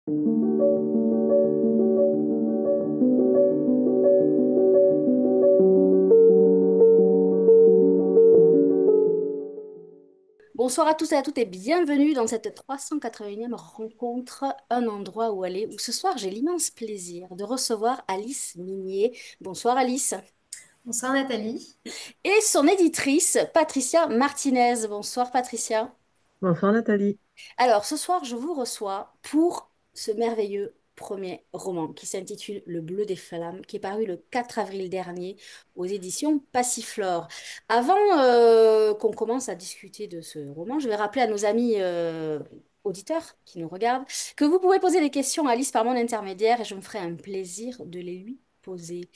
Bonsoir à tous et à toutes et bienvenue dans cette 381e rencontre, un endroit où aller, où ce soir j'ai l'immense plaisir de recevoir Alice Minier. Bonsoir Alice. Bonsoir Nathalie. Et son éditrice Patricia Martinez. Bonsoir Patricia. Bonsoir Nathalie. Alors ce soir je vous reçois pour ce merveilleux premier roman qui s'intitule Le Bleu des Flammes, qui est paru le 4 avril dernier aux éditions Passiflore. Avant qu'on commence à discuter de ce roman, je vais rappeler à nos amis auditeurs qui nous regardent que vous pouvez poser des questions à Alice par mon intermédiaire et je me ferai un plaisir de les lui poser.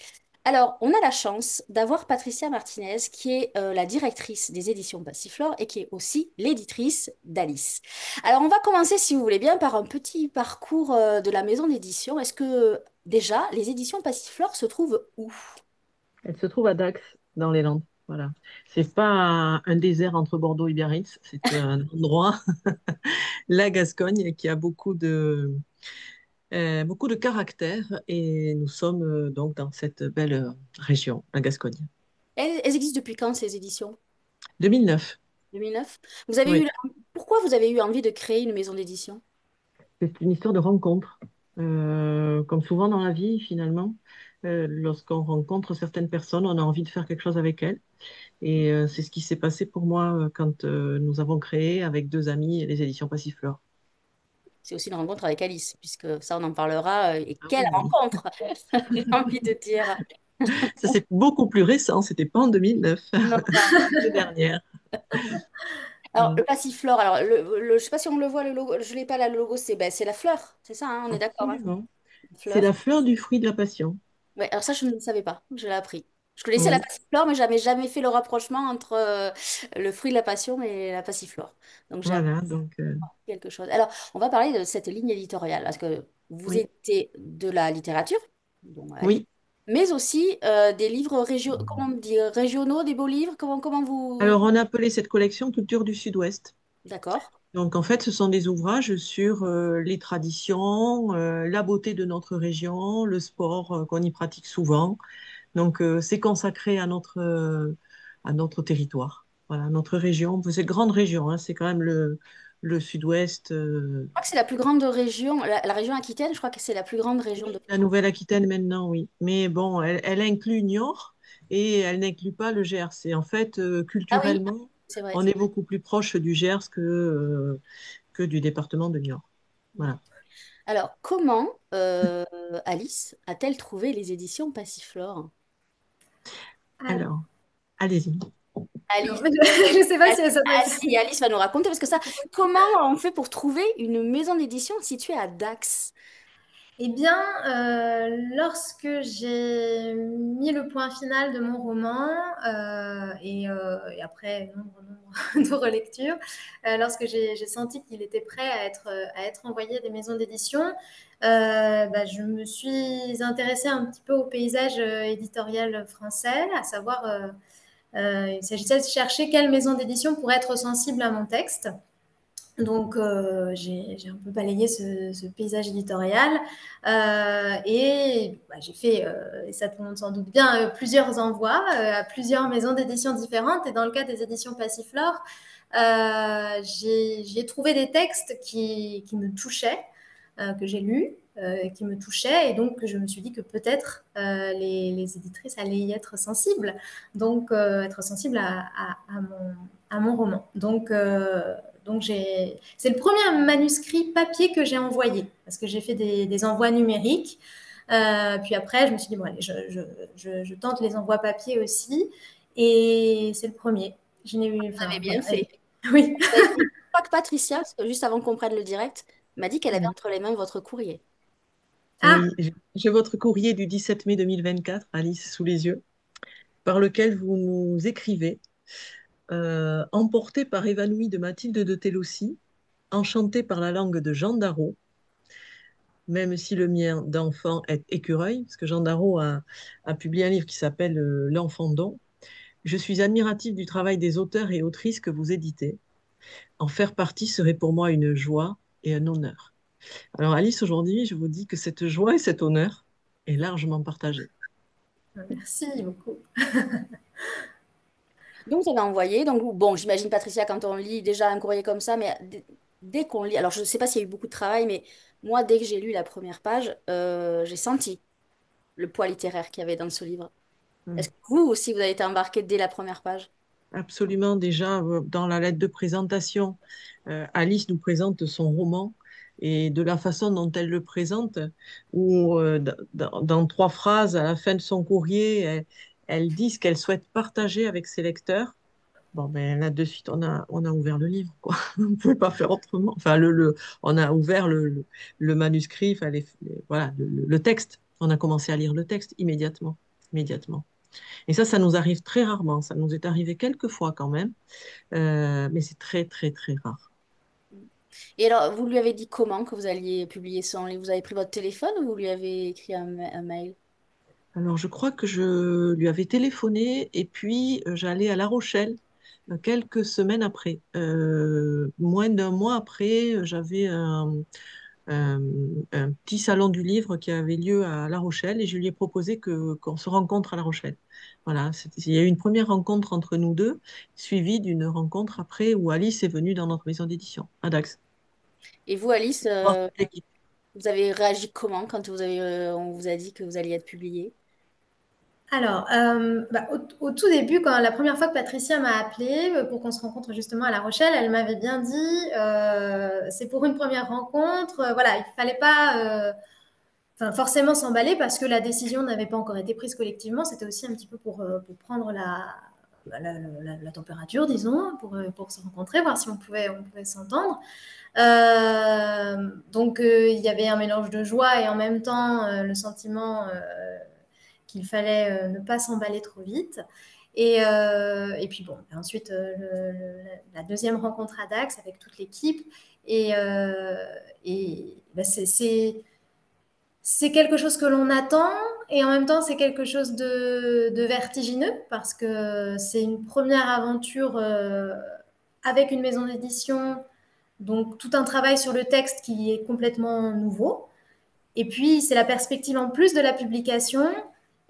Alors, on a la chance d'avoir Patricia Martinez, qui est la directrice des éditions Passiflore et qui est aussi l'éditrice d'Alice. Alors, on va commencer, si vous voulez bien, par un petit parcours de la maison d'édition. Est-ce que déjà, les éditions Passiflore se trouvent où? Elle se trouve à Dax, dans les Landes. Voilà. C'est pas un désert entre Bordeaux et Biarritz, c'est un endroit, la Gascogne, qui a beaucoup de caractère et nous sommes donc dans cette belle région, la Gascogne. Elles existent depuis quand, ces éditions? 2009, 2009? Vous avez eu... oui, Pourquoi vous avez eu envie de créer une maison d'édition? c'est une histoire de rencontre. Comme souvent dans la vie, finalement, lorsqu'on rencontre certaines personnes, on a envie de faire quelque chose avec elles. Et c'est ce qui s'est passé pour moi quand nous avons créé avec deux amis les éditions Passiflore. C'est aussi une rencontre avec Alice, puisque ça, on en parlera. Et Ah quelle oui, rencontre, j'ai envie de dire. ça c'est beaucoup plus récent, c'était pas en 2009, Non, non. l'année dernière. Alors, Voilà. le passiflore, alors, je ne sais pas si on le voit, le logo, je ne l'ai pas là, le logo, c'est ben, c'est la fleur, c'est ça, hein, on est d'accord, hein, Absolument. une C'est fleur. la fleur du fruit de la passion. Ouais, alors ça, je ne le savais pas, je l'ai appris. Je connaissais la Oui, passiflore, mais j'avais jamais fait le rapprochement entre le fruit de la passion et la passiflore. Donc, j'ai appris voilà, donc quelque chose. Alors, on va parler de cette ligne éditoriale, parce que vous oui, éditez de la littérature, donc, oui. mais aussi des livres comment on dit, régionaux, des beaux livres, comment vous... Alors on a appelé cette collection Culture du Sud-Ouest. D'accord. Donc en fait, ce sont des ouvrages sur les traditions, la beauté de notre région, le sport qu'on y pratique souvent. Donc, c'est consacré à notre territoire, voilà, à notre région. C'est une grande région, hein, c'est quand même le sud-ouest, Je crois que c'est la plus grande région, la région Aquitaine, je crois que c'est la plus grande région de la France. Nouvelle-Aquitaine maintenant, oui. Mais bon, elle inclut Niort et elle n'inclut pas le Gers. Et en fait, Ah oui, culturellement, c'est vrai. on est beaucoup plus proche du Gers que du département de Niort. Voilà. Alors, comment Alice a-t-elle trouvé les éditions Passiflore? Alors, Alors, allez-y. Alice, je ne sais pas Alice, si ça doit ah être... si, Alice va nous raconter parce que ça, comment on fait pour trouver une maison d'édition située à Dax? Eh bien, lorsque j'ai mis le point final de mon roman et après nombre de relectures, lorsque j'ai senti qu'il était prêt à être envoyé à des maisons d'édition, bah, je me suis intéressée un petit peu au paysage éditorial français, à savoir, il s'agissait de chercher quelle maison d'édition pourrait être sensible à mon texte. Donc, j'ai un peu balayé ce paysage éditorial et bah, j'ai fait, et ça tout le monde s'en doute bien, plusieurs envois à plusieurs maisons d'édition différentes. Et dans le cas des éditions Passiflore, j'ai trouvé des textes qui me touchaient, que j'ai lus, qui me touchaient. Et donc, je me suis dit que peut-être les éditrices allaient y être sensibles, donc être sensibles à mon roman. Donc c'est le premier manuscrit papier que j'ai envoyé, parce que j'ai fait des envois numériques. Puis après, je me suis dit, bon, allez, je tente les envois papier aussi. Et c'est le premier. Je n'ai eu, Vous avez enfin, bien voilà. fait. Oui. Je crois que Patricia, parce que juste avant qu'on prenne le direct, m'a dit qu'elle avait entre les mains votre courrier. Ah, Oui, j'ai votre courrier du 17 mai 2024, Alice, sous les yeux, par lequel vous nous écrivez emporté par Évanoui de Mathilde de Télossi, enchanté par la langue de Jean Darrow, même si le mien d'enfant est écureuil, parce que Jean Darrow a publié un livre qui s'appelle L'enfant don. Je suis admirative du travail des auteurs et autrices que vous éditez. En faire partie serait pour moi une joie et un honneur. Alors Alice, aujourd'hui, je vous dis que cette joie et cet honneur est largement partagé. Merci beaucoup. Donc, vous avez envoyé. Donc, bon, j'imagine, Patricia, quand on lit déjà un courrier comme ça, mais dès qu'on lit, alors je ne sais pas s'il y a eu beaucoup de travail, mais moi, dès que j'ai lu la première page, j'ai senti le poids littéraire qu'il y avait dans ce livre. Hmm. Est-ce que vous aussi, vous avez été embarqué dès la première page? Absolument, déjà, dans la lettre de présentation, Alice nous présente son roman et de la façon dont elle le présente, où dans trois phrases, à la fin de son courrier, elle dit ce qu'elle souhaite partager avec ses lecteurs. Bon, ben là, de suite, on a ouvert le livre, quoi. On ne pouvait pas faire autrement. Enfin, on a ouvert le manuscrit, enfin, voilà, le texte. On a commencé à lire le texte immédiatement, immédiatement. Et ça nous arrive très rarement. Ça nous est arrivé quelques fois quand même, mais c'est très, très, très rare. Et alors, vous lui avez dit comment que vous alliez publier son livre? Vous avez pris votre téléphone ou vous lui avez écrit un mail? Alors, je crois que je lui avais téléphoné et puis j'allais à La Rochelle quelques semaines après. Moins d'un mois après, j'avais un, un petit salon du livre qui avait lieu à La Rochelle et je lui ai proposé qu'on se rencontre à La Rochelle. Voilà, il y a eu une première rencontre entre nous deux, suivie d'une rencontre après où Alice est venue dans notre maison d'édition, à Dax. Et vous, Alice, Voir toute l'équipe. vous avez réagi comment quand on vous a dit que vous alliez être publié? Alors, au tout début, quand la première fois que Patricia m'a appelée pour qu'on se rencontre justement à La Rochelle, elle m'avait bien dit, c'est pour une première rencontre, voilà, il ne fallait pas forcément s'emballer parce que la décision n'avait pas encore été prise collectivement. C'était aussi un petit peu pour prendre la température, disons, pour se rencontrer, voir si on pouvait s'entendre. Il y avait un mélange de joie et en même temps le sentiment qu'il fallait ne pas s'emballer trop vite. Et puis bon, ensuite la deuxième rencontre à Dax avec toute l'équipe. Et, euh, c'est quelque chose que l'on attend et en même temps c'est quelque chose de vertigineux parce que c'est une première aventure avec une maison d'édition, donc tout un travail sur le texte qui est complètement nouveau. Et puis, c'est la perspective en plus de la publication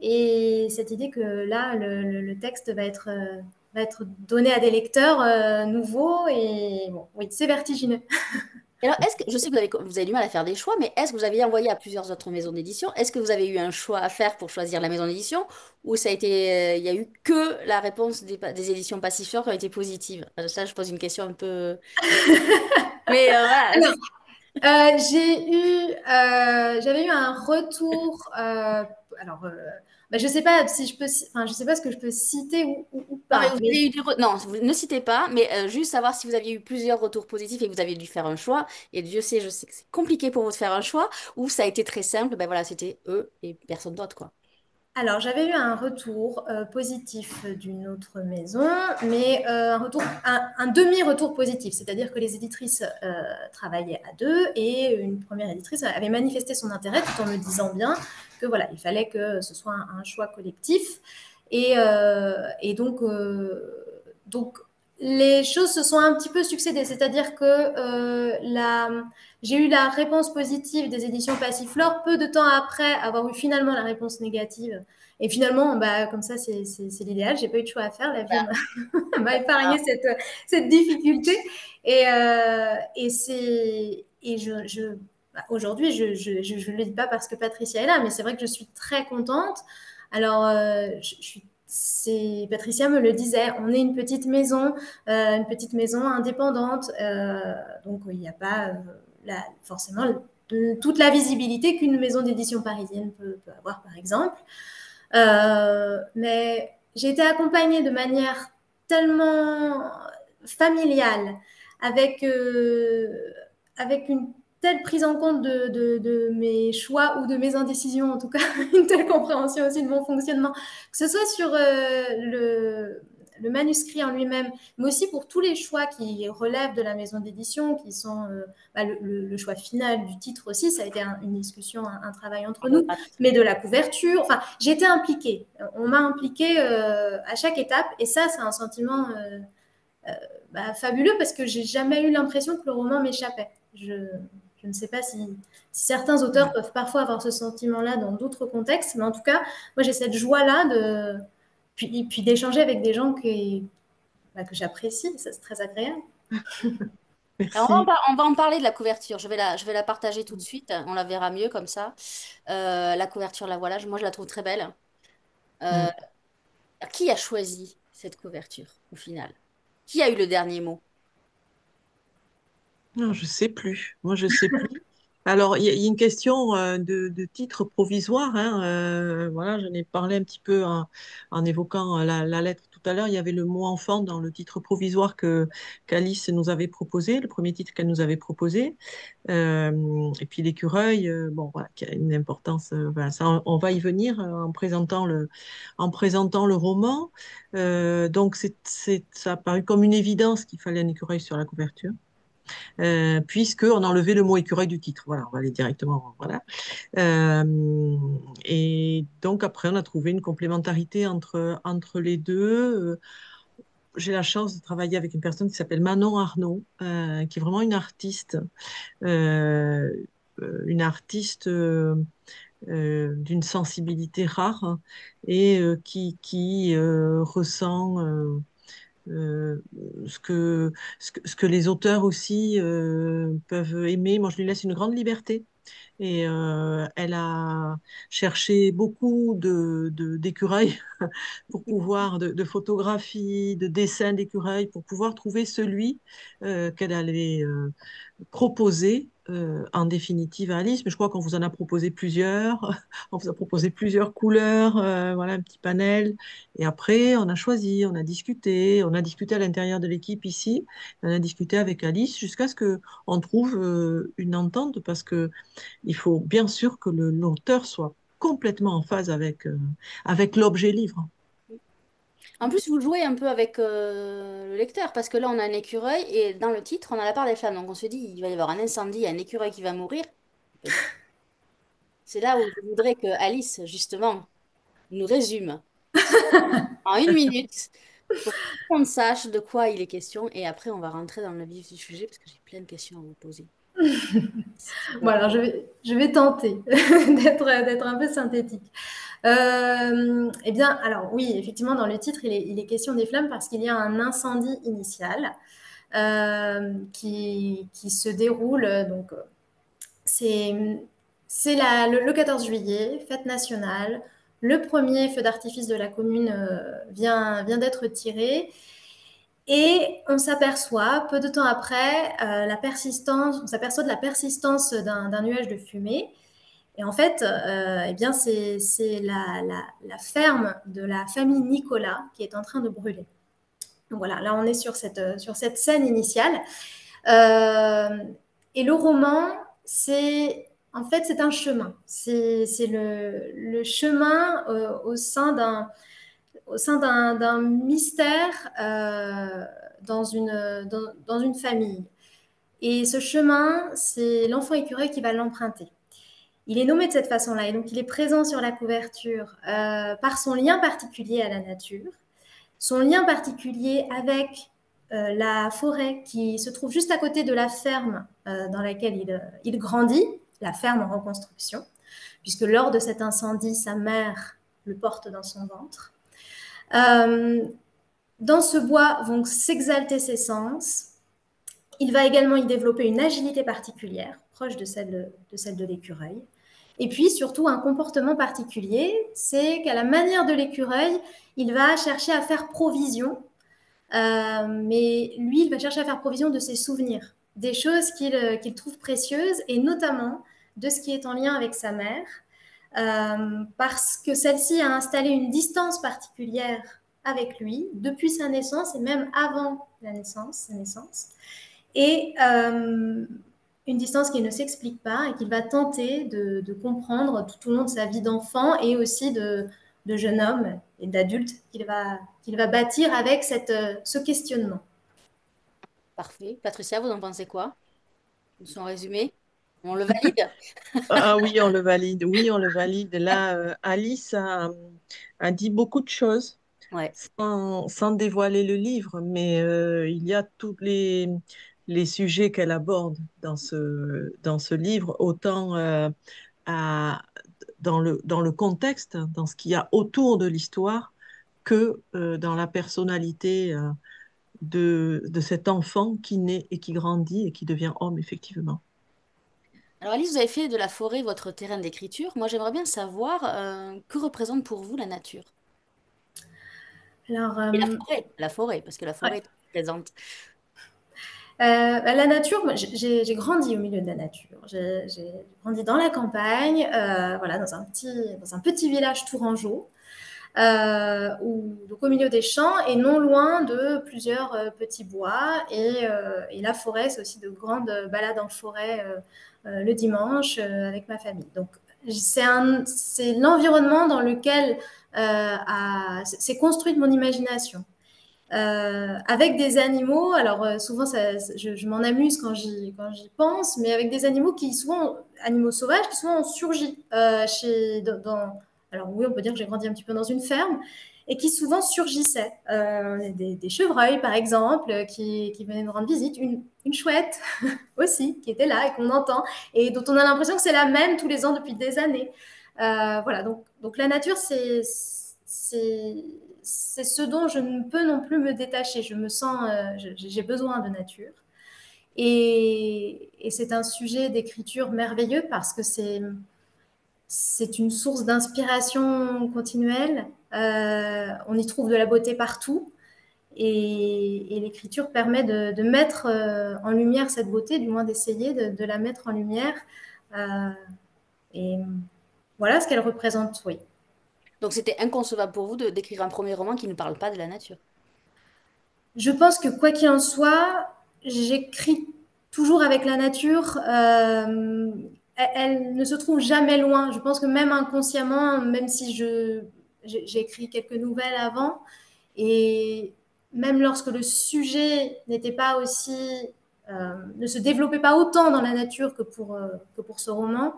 et cette idée que là, le texte va être donné à des lecteurs nouveaux. Et bon, oui, c'est vertigineux. Et alors, je sais que vous avez du mal à faire des choix, mais est-ce que vous avez envoyé à plusieurs autres maisons d'édition? Est-ce que vous avez eu un choix à faire pour choisir la maison d'édition? Ou ça a été, il y a eu que la réponse des éditions Passifleur qui a été positive? Ça, je pose une question un peu. Mais voilà. Alors, j'avais eu un retour. Je sais pas si je peux, enfin, je sais pas ce que je peux citer ou Non, mais vous pas. avez Mais eu Non, vous ne citez pas, mais juste savoir si vous aviez eu plusieurs retours positifs et que vous aviez dû faire un choix. Et Dieu sait, je sais que c'est compliqué pour vous de faire un choix, ou ça a été très simple, ben voilà, c'était eux et personne d'autre, quoi. alors, j'avais eu un retour positif d'une autre maison, mais un demi-retour positif, c'est-à-dire que les éditrices travaillaient à deux et une première éditrice avait manifesté son intérêt tout en me disant bien que voilà, il fallait que ce soit un choix collectif. Et donc, les choses se sont un petit peu succédées, c'est-à-dire que j'ai eu la réponse positive des éditions Passiflore peu de temps après avoir eu finalement la réponse négative. Et finalement, bah, comme ça, c'est l'idéal. J'ai pas eu de choix à faire. La vie m'a épargné cette difficulté. Aujourd'hui, je le dis pas parce que Patricia est là, mais c'est vrai que je suis très contente. Alors, Patricia me le disait, on est une petite maison indépendante, donc il n'y a pas forcément toute la visibilité qu'une maison d'édition parisienne peut avoir, par exemple. Mais j'ai été accompagnée de manière tellement familiale, avec, avec une telle prise en compte de mes choix ou de mes indécisions, en tout cas, une telle compréhension aussi de mon fonctionnement, que ce soit sur le manuscrit en lui-même, mais aussi pour tous les choix qui relèvent de la maison d'édition, qui sont le choix final du titre aussi, ça a été une discussion, un travail entre nous, mais de la couverture. Enfin, j'ai été impliquée. On m'a impliquée à chaque étape, et ça, c'est un sentiment fabuleux parce que j'ai jamais eu l'impression que le roman m'échappait. Je ne sais pas si certains auteurs peuvent parfois avoir ce sentiment-là dans d'autres contextes, mais en tout cas, moi j'ai cette joie-là puis d'échanger avec des gens que j'apprécie, ça c'est très agréable. Alors, Merci. on va en parler de la couverture. Je vais la partager tout de suite. On la verra mieux comme ça. La couverture, la voilà. Moi, je la trouve très belle. Euh, Mm. qui a choisi cette couverture au final? Qui a eu le dernier mot? Non, je sais plus. Moi, je sais plus. Alors, il y a une question de titre provisoire, hein, voilà, j'en ai parlé un petit peu en évoquant la lettre tout à l'heure. Il y avait le mot enfant dans le titre provisoire que qu'Alice nous avait proposé, le premier titre qu'elle nous avait proposé. Et puis l'écureuil, bon, voilà, qui a une importance. Voilà, ça, on va y venir en présentant le roman. Donc, ça a paru comme une évidence qu'il fallait un écureuil sur la couverture. Puisqu'on a enlevé le mot écureuil du titre. Voilà, on va aller directement. Voilà. Et donc après, on a trouvé une complémentarité entre les deux. J'ai la chance de travailler avec une personne qui s'appelle Manon Arnaud, qui est vraiment euh, une artiste d'une sensibilité rare, hein, et qui ressent euh, ce que, ce que les auteurs aussi peuvent aimer. Moi, je lui laisse une grande liberté. Et elle a cherché beaucoup d'écureuils pour pouvoir, de photographies, de dessins d'écureuils, pour pouvoir trouver celui qu'elle allait proposer en définitive à Alice. Mais je crois qu'on vous en a proposé plusieurs. On vous a proposé plusieurs couleurs, voilà, un petit panel. Et après, on a discuté à l'intérieur de l'équipe ici, on a discuté avec Alice jusqu'à ce que on trouve une entente parce que il faut bien sûr que l'auteur soit complètement en phase avec l'objet livre. En plus, vous jouez un peu avec le lecteur, parce que là, on a un écureuil, et dans le titre, on a la part des flammes. Donc, on se dit, il va y avoir un incendie, il y a un écureuil qui va mourir. C'est là où je voudrais que Alice, justement, nous résume en une minute pour qu'on sache de quoi il est question. Et après, on va rentrer dans le vif du sujet, parce que j'ai plein de questions à vous poser. Bon, alors je vais tenter d'être un peu synthétique. Eh bien, alors oui, effectivement, dans le titre, il est question des flammes parce qu'il y a un incendie initial qui se déroule. Donc, c'est le 14 juillet, fête nationale. Le premier feu d'artifice de la commune vient d'être tiré. Et on s'aperçoit, peu de temps après, on s'aperçoit de la persistance d'un nuage de fumée. Et en fait, eh bien, c'est la ferme de la famille Nicolas qui est en train de brûler. Donc voilà, là on est sur cette scène initiale. Euh, et le roman, en fait, c'est un chemin. C'est le chemin au sein d'un mystère dans une famille. Et ce chemin, c'est l'enfant écureuil qui va l'emprunter. Il est nommé de cette façon-là et donc il est présent sur la couverture par son lien particulier à la nature, son lien particulier avec la forêt qui se trouve juste à côté de la ferme dans laquelle il grandit, la ferme en reconstruction, puisque lors de cet incendie, sa mère le porte dans son ventre. Euh, dans ce bois vont s'exalter ses sens. Il va également y développer une agilité particulière, proche de celle de l'écureuil. Et puis surtout un comportement particulier, c'est qu'à la manière de l'écureuil, il va chercher à faire provision, mais lui, il va chercher à faire provision de ses souvenirs, des choses qu'il trouve précieuses, et notamment de ce qui est en lien avec sa mère, parce que celle-ci a installé une distance particulière avec lui depuis sa naissance et même avant sa naissance, et une distance qui ne s'explique pas et qu'il va tenter de comprendre tout au long de sa vie d'enfant et aussi de jeune homme et d'adulte qu'il va bâtir avec ce questionnement. Parfait. Patricia, vous en pensez quoi? Son résumé? On le valide? Ah oui, on le valide. Oui, on le valide. Là, Alice a dit beaucoup de choses Ouais. sans dévoiler le livre, mais il y a les sujets qu'elle aborde dans ce livre, autant à- dans le contexte, dans ce qu'il y a autour de l'histoire, que dans la personnalité de cet enfant qui naît et qui grandit et qui devient homme, effectivement. Alors Alice, vous avez fait de la forêt votre terrain d'écriture. Moi, j'aimerais bien savoir que représente pour vous la nature. Alors, Et la forêt, parce que la ouais. forêt est présente. La nature, moi, j'ai grandi au milieu de la nature. J'ai grandi dans la campagne, voilà, dans un petit village tourangeau, donc au milieu des champs et non loin de plusieurs petits bois. Et la forêt, c'est aussi de grandes balades en forêt le dimanche avec ma famille. Donc, c'est l'environnement dans lequel s'est construite mon imagination. Avec des animaux, alors souvent je m'en amuse quand j'y pense, mais avec des animaux animaux sauvages, qui souvent ont surgi alors oui, on peut dire que j'ai grandi un petit peu dans une ferme, et qui souvent surgissaient. Des chevreuils, par exemple, qui venaient nous rendre visite, une chouette aussi, qui était là et qu'on entend, et dont on a l'impression que c'est la même tous les ans depuis des années. Voilà, donc la nature, c'est ce dont je ne peux non plus me détacher. J'ai besoin de nature. Et c'est un sujet d'écriture merveilleux parce que c'est une source d'inspiration continuelle. On y trouve de la beauté partout. Et l'écriture permet de mettre en lumière cette beauté, du moins d'essayer de la mettre en lumière. Euh, et voilà ce qu'elle représente, oui. Donc c'était inconcevable pour vous d'écrire un premier roman qui ne parle pas de la nature. Je pense que quoi qu'il en soit, j'écris toujours avec la nature. Elle ne se trouve jamais loin. Je pense que même inconsciemment, même si j'ai écrit quelques nouvelles avant, et même lorsque le sujet n'était pas aussi, ne se développait pas autant dans la nature que pour ce roman,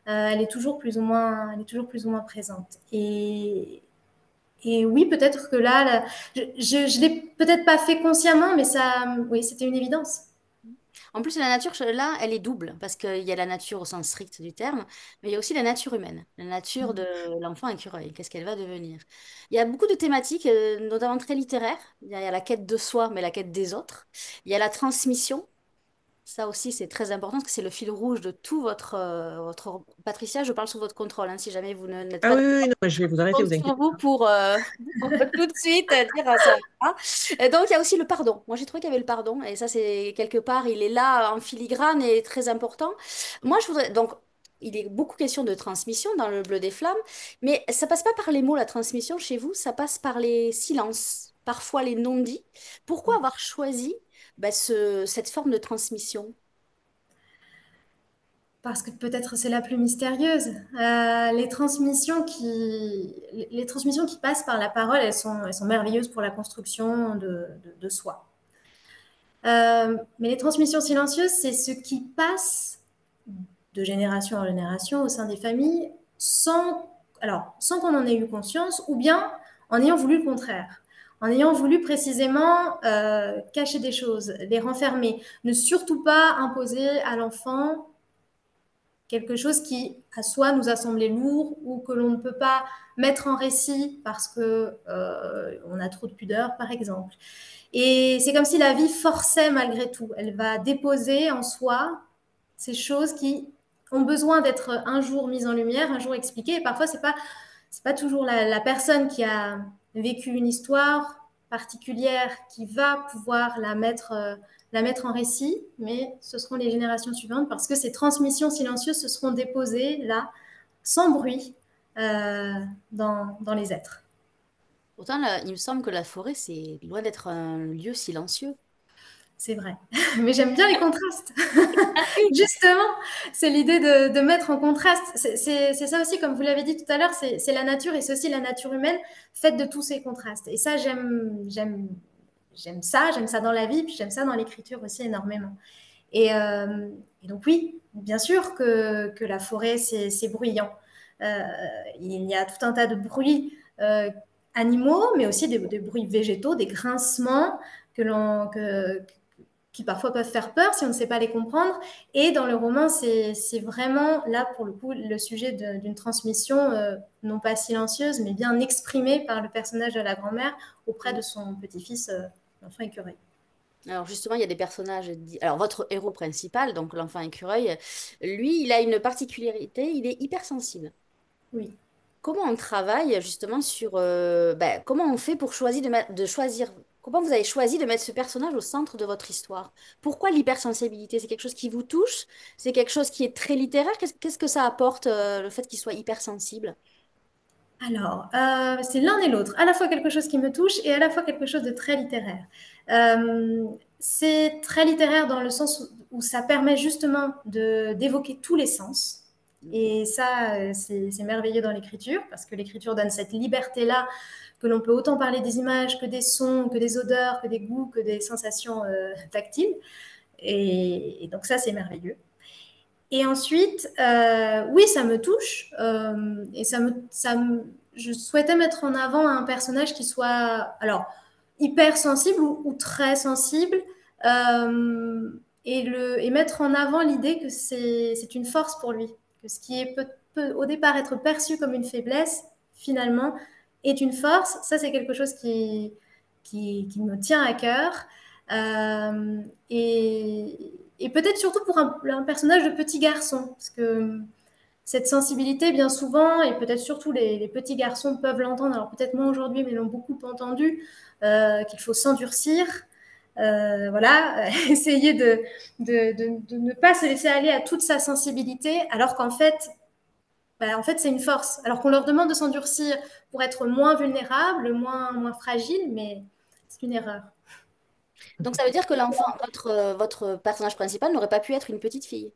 elle est toujours plus ou moins présente. Et oui, peut-être que là, je l'ai peut-être pas fait consciemment, mais oui, c'était une évidence. En plus, la nature, là, elle est double, parce qu'il y a la nature au sens strict du terme, mais il y a aussi la nature humaine, la nature de l'enfant écureuil, qu'est-ce qu'elle va devenir. Il y a beaucoup de thématiques, notamment très littéraires. Il y a la quête de soi, mais la quête des autres. Il y a la transmission. Ça aussi, c'est très important, parce que c'est le fil rouge de tout votre... Patricia, je parle sous votre contrôle, hein, si jamais vous n'êtes Ah pas oui, oui, oui, non, mais je vais vous arrêter, compte vous sur inquiétez vous pas. pour tout de suite dire ça. Va pas. Et donc, il y a aussi le pardon. Moi, j'ai trouvé qu'il y avait le pardon. Et ça, c'est quelque part, il est là en filigrane et très important. Moi, je voudrais. Donc, il est beaucoup question de transmission dans le Bleu des Flammes. Mais ça passe pas par les mots, la transmission chez vous. Ça passe par les silences, parfois les non-dits. Pourquoi avoir choisi cette forme de transmission? Parce que peut-être c'est la plus mystérieuse. Les transmissions qui passent par la parole, elles sont merveilleuses pour la construction de soi. Mais les transmissions silencieuses, c'est ce qui passe de génération en génération au sein des familles sans qu'on en ait eu conscience ou bien en ayant voulu le contraire. En ayant voulu précisément cacher des choses, les renfermer, ne surtout pas imposer à l'enfant quelque chose qui, à soi, nous a semblé lourd ou que l'on ne peut pas mettre en récit parce que on a trop de pudeur, par exemple. Et c'est comme si la vie forçait malgré tout. Elle va déposer en soi ces choses qui ont besoin d'être un jour mises en lumière, un jour expliquées. Et parfois, c'est pas toujours la personne qui a vécu une histoire particulière qui va pouvoir la mettre en récit, mais ce seront les générations suivantes parce que ces transmissions silencieuses se seront déposées là, sans bruit, dans les êtres. Pourtant, là, il me semble que la forêt, c'est loin d'être un lieu silencieux. C'est vrai. Mais j'aime bien les contrastes. Justement, c'est l'idée de mettre en contraste. C'est ça aussi, comme vous l'avez dit tout à l'heure, c'est la nature et c'est aussi la nature humaine faite de tous ces contrastes. Et ça, j'aime ça dans la vie, puis j'aime ça dans l'écriture aussi énormément. Et donc oui, bien sûr que la forêt, c'est bruyant. Euh, il y a tout un tas de bruits animaux, mais aussi des bruits végétaux, des grincements que l'on, qui parfois peuvent faire peur si on ne sait pas les comprendre. Et dans le roman, c'est vraiment là, pour le coup, le sujet d'une transmission, non pas silencieuse, mais bien exprimée par le personnage de la grand-mère auprès de son petit-fils, l'enfant écureuil. Alors justement, il y a des personnages. Alors votre héros principal, donc l'enfant écureuil, lui, il a une particularité, il est hypersensible. Oui. Comment on travaille justement sur... ben, comment on fait pour choisir de choisir... Comment vous avez choisi de mettre ce personnage au centre de votre histoire? Pourquoi l'hypersensibilité? C'est quelque chose qui vous touche? C'est quelque chose qui est très littéraire? Qu'est-ce que ça apporte, le fait qu'il soit hypersensible? Alors, c'est l'un et l'autre, à la fois quelque chose qui me touche et à la fois quelque chose de très littéraire. Euh, c'est très littéraire dans le sens où ça permet justement d'évoquer tous les sens. Et ça, c'est merveilleux dans l'écriture, parce que l'écriture donne cette liberté-là, que l'on peut autant parler des images que des sons, que des odeurs, que des goûts, que des sensations tactiles. Et donc ça, c'est merveilleux. Et ensuite, oui, ça me touche. Et je souhaitais mettre en avant un personnage qui soit, alors, hyper sensible ou très sensible. Et mettre en avant l'idée que c'est une force pour lui. Que ce qui peut au départ être perçu comme une faiblesse, finalement, est une force. Ça, c'est quelque chose qui me tient à cœur. Et peut-être surtout pour un personnage de petit garçon, parce que cette sensibilité, bien souvent, et peut-être surtout les petits garçons peuvent l'entendre, alors peut-être moins aujourd'hui, mais l'ont beaucoup entendu, qu'il faut s'endurcir, voilà, essayer de ne pas se laisser aller à toute sa sensibilité, alors qu'en fait, en fait, c'est une force. Alors qu'on leur demande de s'endurcir pour être moins vulnérable, moins fragile, mais c'est une erreur. Donc ça veut dire que votre personnage principal n'aurait pas pu être une petite fille.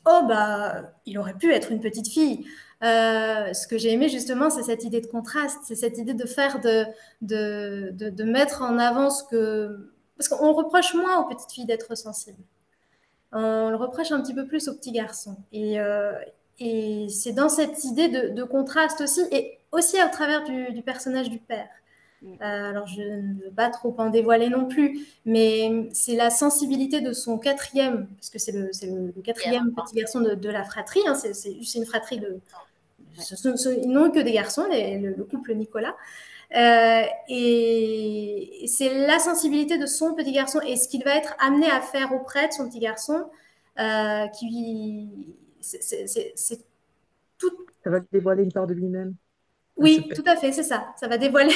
Oh bah, il aurait pu être une petite fille. Ce que j'ai aimé justement, c'est cette idée de contraste, c'est cette idée de faire de mettre en avant ce que... Parce qu'on reproche moins aux petites filles d'être sensibles. On le reproche un petit peu plus aux petits garçons. Et c'est dans cette idée de contraste aussi, et aussi au travers du personnage du père. Mm. Alors, je ne veux pas trop en dévoiler non plus, mais c'est la sensibilité de son quatrième, parce que c'est le Et alors, quatrième petit garçon de la fratrie, hein, c'est une fratrie de... ouais. Ils n'ont que des garçons, le couple Nicolas. Et c'est la sensibilité de son petit garçon et ce qu'il va être amené à faire auprès de son petit garçon qui... C'est tout... Ça va dévoiler une part de lui-même à ce Oui, père. tout à fait, c'est ça. Ça va dévoiler,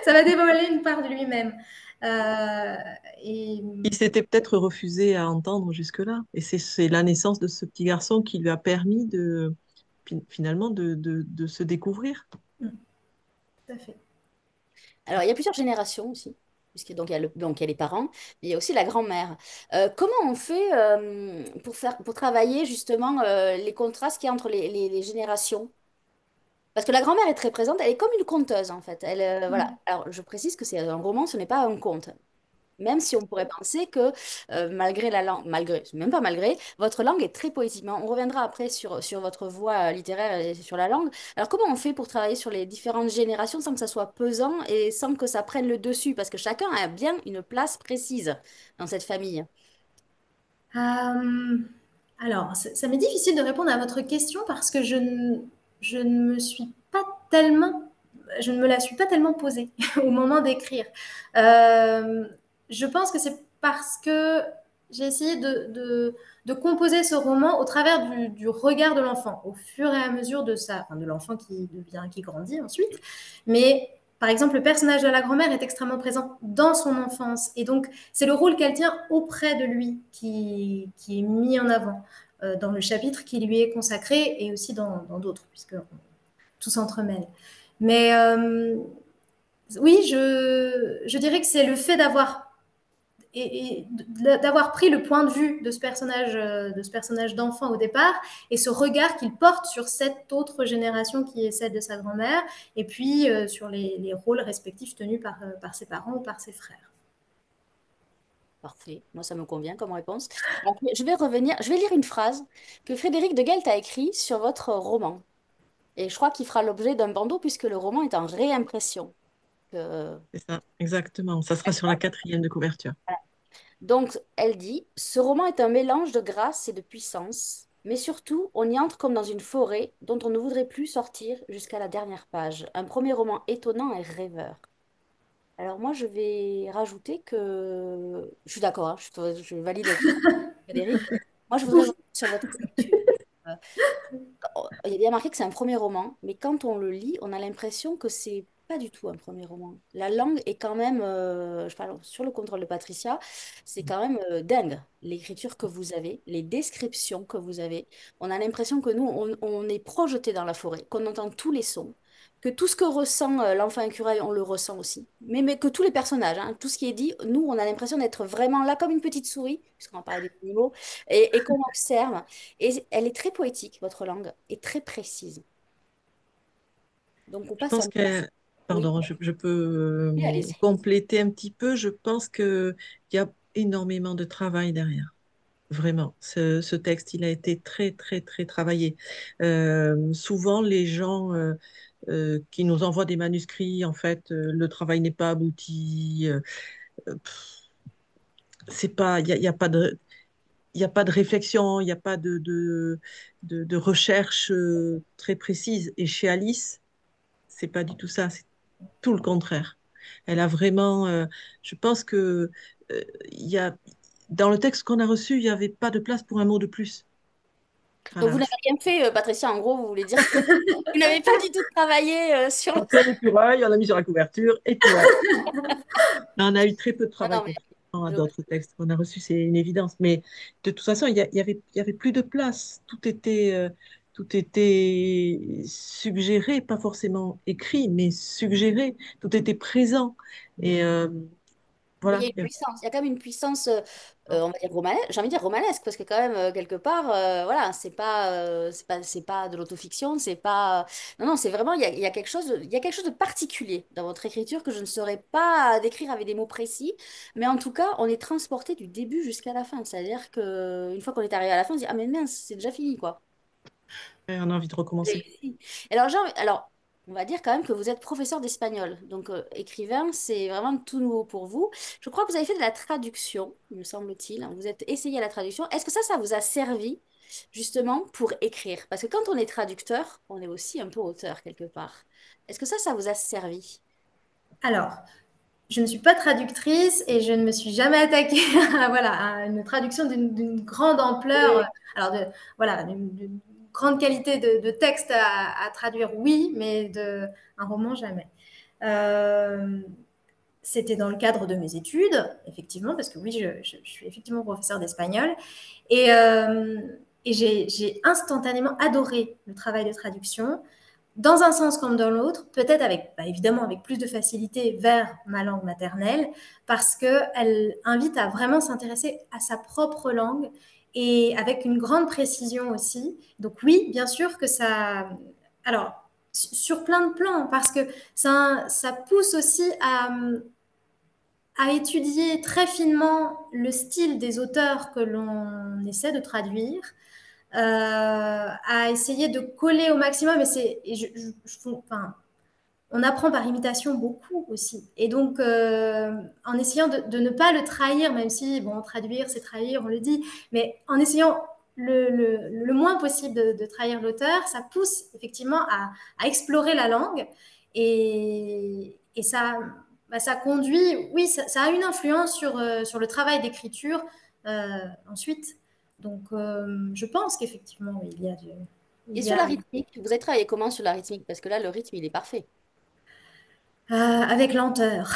ça va dévoiler une part de lui-même. Euh, et Il s'était peut-être refusé à entendre jusque-là. Et c'est la naissance de ce petit garçon qui lui a permis finalement de se découvrir. tout à fait. Alors, il y a plusieurs générations aussi, puisque donc donc, il y a les parents, mais il y a aussi la grand-mère. Comment on fait pour travailler justement les contrastes qu'il y a entre les générations? Parce que la grand-mère est très présente, elle est comme une conteuse en fait. Voilà. Alors, je précise que c'est un roman, ce n'est pas un conte. Même si on pourrait penser que malgré la langue, malgré, même pas malgré, votre langue est très poétique. Mais on reviendra après sur votre voix littéraire et sur la langue. Alors comment on fait pour travailler sur les différentes générations sans que ça soit pesant et sans que ça prenne le dessus? Parce que chacun a bien une place précise dans cette famille. Euh, alors, ça m'est difficile de répondre à votre question parce que je ne me suis pas tellement, je ne me la suis pas tellement posée au moment d'écrire. Euh, je pense que c'est parce que j'ai essayé de composer ce roman au travers du regard de l'enfant, au fur et à mesure de l'enfant qui grandit ensuite. Mais par exemple, le personnage de la grand-mère est extrêmement présent dans son enfance. Et donc, c'est le rôle qu'elle tient auprès de lui qui est mis en avant dans le chapitre qui lui est consacré et aussi dans d'autres, puisque tout s'entremêle. Mais oui, je dirais que c'est le fait d'avoir pris le point de vue de ce personnage d'enfant au départ et ce regard qu'il porte sur cette autre génération qui est celle de sa grand-mère et puis sur les rôles respectifs tenus par ses parents ou par ses frères. Parfait, moi ça me convient comme réponse. Donc, je vais revenir, je vais lire une phrase que Frédéric de Guelt a écrite sur votre roman. Et je crois qu'il fera l'objet d'un bandeau puisque le roman est en réimpression. Euh, C'est ça, exactement. Ça sera sur la quatrième de couverture. Donc, elle dit, ce roman est un mélange de grâce et de puissance, mais surtout, on y entre comme dans une forêt dont on ne voudrait plus sortir jusqu'à la dernière page. Un premier roman étonnant et rêveur. Alors moi, je vais rajouter que... Je suis d'accord, hein, je valide avec Frédéric. Moi, je voudrais revenir sur votre écriture. Euh, il y a bien marqué que c'est un premier roman, mais quand on le lit, on a l'impression que c'est pas du tout un premier roman. La langue est quand même, je parle sur le contrôle de Patricia, c'est quand même dingue. L'écriture que vous avez, les descriptions que vous avez, on a l'impression que nous, on est projeté dans la forêt, qu'on entend tous les sons, que tout ce que ressent l'enfant écureuil, on le ressent aussi. Mais que tous les personnages, hein, tout ce qui est dit, nous, on a l'impression d'être vraiment là comme une petite souris, puisqu'on va parler des animaux, et qu'on observe. Et elle est très poétique, votre langue, et très précise. Donc on Je passe à... pense que, Oui, pardon, je peux oui, allez-y. compléter un petit peu. Je pense qu'il y a énormément de travail derrière. Vraiment, ce texte, il a été très, très, très travaillé. Souvent, les gens qui nous envoient des manuscrits, en fait, le travail n'est pas abouti. C'est pas, il y a pas de, il y a pas de réflexion, il n'y a pas de recherche très précise. Et chez Alice, c'est pas du tout ça. C'est tout le contraire. Elle a vraiment, je pense que il y a, dans le texte qu'on a reçu, il n'y avait pas de place pour un mot de plus. Donc vous Voilà. n'avez rien fait, Patricia, en gros, vous voulez dire que vous n'avez pas du tout travaillé sur le... On tient l'écureuil, on l'a mis sur la couverture, et puis voilà. On a eu très peu de Non, travail non, mais contrairement à je... d'autres textes qu'on a reçus, c'est une évidence. Mais de toute façon, il y avait plus de place. Tout était suggéré, pas forcément écrit, mais suggéré. Tout était présent. Et Mais il y voilà. a une puissance, il y a quand même une puissance, on va dire romanesque, j'ai envie de dire romanesque, parce que quand même, quelque part, voilà, c'est pas de l'autofiction, c'est pas... Non, non, c'est vraiment, il y a quelque chose, il y a quelque chose de particulier dans votre écriture que je ne saurais pas décrire avec des mots précis, mais en tout cas, on est transporté du début jusqu'à la fin, c'est-à-dire qu'une fois qu'on est arrivé à la fin, on se dit, ah mais mince, c'est déjà fini, quoi. On a envie de recommencer. Réussi. Alors, alors, on va dire quand même que vous êtes professeur d'espagnol. Donc, écrivain, c'est vraiment tout nouveau pour vous. Je crois que vous avez fait de la traduction, me semble-t-il. Vous êtes essayé à la traduction. Est-ce que ça vous a servi justement pour écrire? Parce que quand on est traducteur, on est aussi un peu auteur quelque part. Est-ce que ça vous a servi? Alors, je ne suis pas traductrice et je ne me suis jamais attaquée à, voilà, à une traduction d'une grande ampleur, Oui. alors voilà, d'une grande qualité de texte à traduire, oui, mais un roman, jamais. Euh, C'était dans le cadre de mes études, effectivement, parce que oui, je suis effectivement professeure d'espagnol. Et, euh, et j'ai instantanément adoré le travail de traduction, dans un sens comme dans l'autre, peut-être avec, bah, évidemment, avec plus de facilité vers ma langue maternelle, parce qu'elle invite à vraiment s'intéresser à sa propre langue et avec une grande précision aussi. Donc oui, bien sûr que ça... Alors, sur plein de plans, parce que ça pousse aussi à étudier très finement le style des auteurs que l'on essaie de traduire, à essayer de coller au maximum. Enfin, on apprend par imitation beaucoup aussi. Et donc, en essayant de ne pas le trahir, même si, bon, traduire, c'est trahir, on le dit, mais en essayant le moins possible de trahir l'auteur, ça pousse effectivement à explorer la langue. Et ça, bah, ça conduit, oui, ça a une influence sur le travail d'écriture ensuite. Donc, je pense qu'effectivement, Et il y sur a, la rythmique, vous avez travaillé comment sur la rythmique? Parce que là, le rythme, il est parfait. avec lenteur.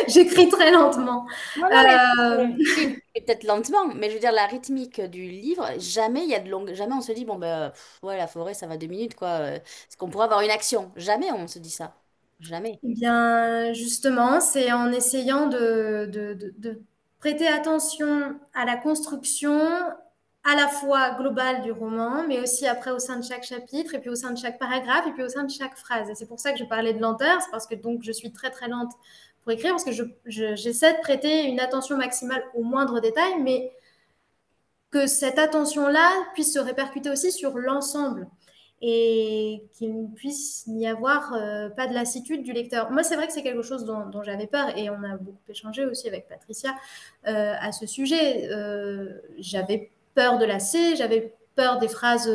J'écris très lentement. Non, non, mais Euh, oui, peut-être lentement, mais je veux dire, la rythmique du livre, jamais il y a de longue. Jamais on se dit, bon, ben, ouais, la forêt, ça va 2 minutes, quoi. Est-ce qu'on pourrait avoir une action? Jamais on se dit ça. Jamais. Eh bien, justement, c'est en essayant de prêter attention à la construction à la fois globale du roman, mais aussi après au sein de chaque chapitre, et puis au sein de chaque paragraphe, et puis au sein de chaque phrase. Et c'est pour ça que je parlais de lenteur, c'est parce que donc je suis très très lente pour écrire, parce que j'essaie de prêter une attention maximale aux moindres détails, mais que cette attention-là puisse se répercuter aussi sur l'ensemble. et qu'il ne puisse n'y avoir pas de lassitude du lecteur. Moi, c'est vrai que c'est quelque chose dont j'avais peur et on a beaucoup échangé aussi avec Patricia à ce sujet. J'avais peur de lasser, j'avais peur des phrases,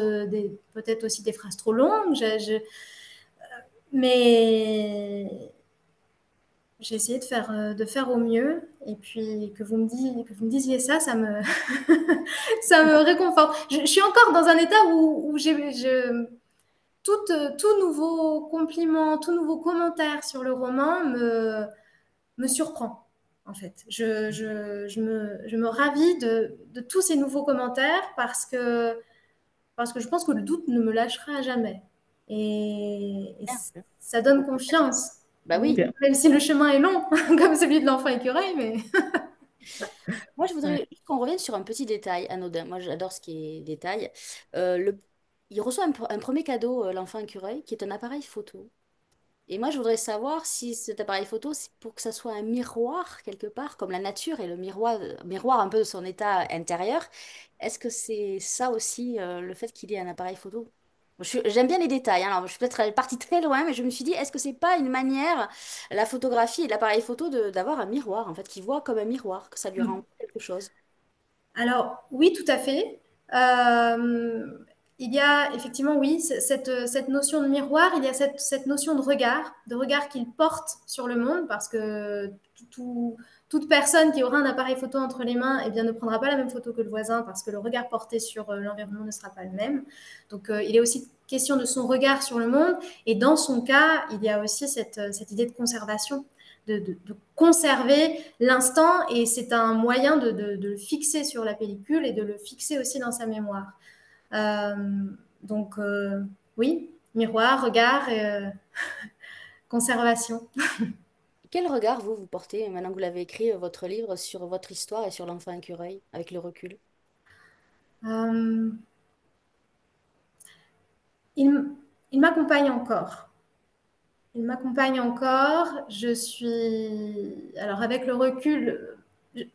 peut-être aussi des phrases trop longues, mais j'ai essayé de faire au mieux. Et puis que vous me disiez ça, ça me réconforte. Je suis encore dans un état où tout nouveau compliment, tout nouveau commentaire sur le roman me surprend. En fait, je me ravis de tous ces nouveaux commentaires parce que je pense que le doute ne me lâchera jamais. Et ça donne confiance. Bah oui. Même si le chemin est long, comme celui de l'enfant écureuil, mais... Moi, je Ouais. voudrais juste qu'on revienne sur un petit détail anodin. Moi, j'adore ce qui est détail. Il reçoit un premier cadeau, l'enfant écureuil, qui est un appareil photo. Et moi, je voudrais savoir si cet appareil photo, c'est pour que ça soit un miroir quelque part, comme la nature est le miroir un peu de son état intérieur. Est-ce que c'est ça aussi, le fait qu'il ait un appareil photo? J'aime bien les détails, hein. Alors, je suis peut-être partie très loin, mais je me suis dit, est-ce que c'est pas une manière, la photographie et l'appareil photo, d'avoir un miroir, en fait, qu'il voit comme un miroir, que ça lui rend quelque chose? Alors, oui, tout à fait. Euh, il y a effectivement, oui, cette notion de miroir, il y a cette notion de regard qu'il porte sur le monde, parce que toute personne qui aura un appareil photo entre les mains, eh bien, ne prendra pas la même photo que le voisin, parce que le regard porté sur l'environnement ne sera pas le même. Donc, il est aussi question de son regard sur le monde, et dans son cas, il y a aussi cette idée de conservation, de conserver l'instant, et c'est un moyen de le fixer sur la pellicule et de le fixer aussi dans sa mémoire. Euh, donc, oui, miroir, regard, conservation. Quel regard, vous portez, maintenant que vous l'avez écrit, votre livre, sur votre histoire et sur l'enfant écureuil, avec le recul? Euh, il il m'accompagne encore. Il m'accompagne encore. Je suis. Alors, avec le recul, je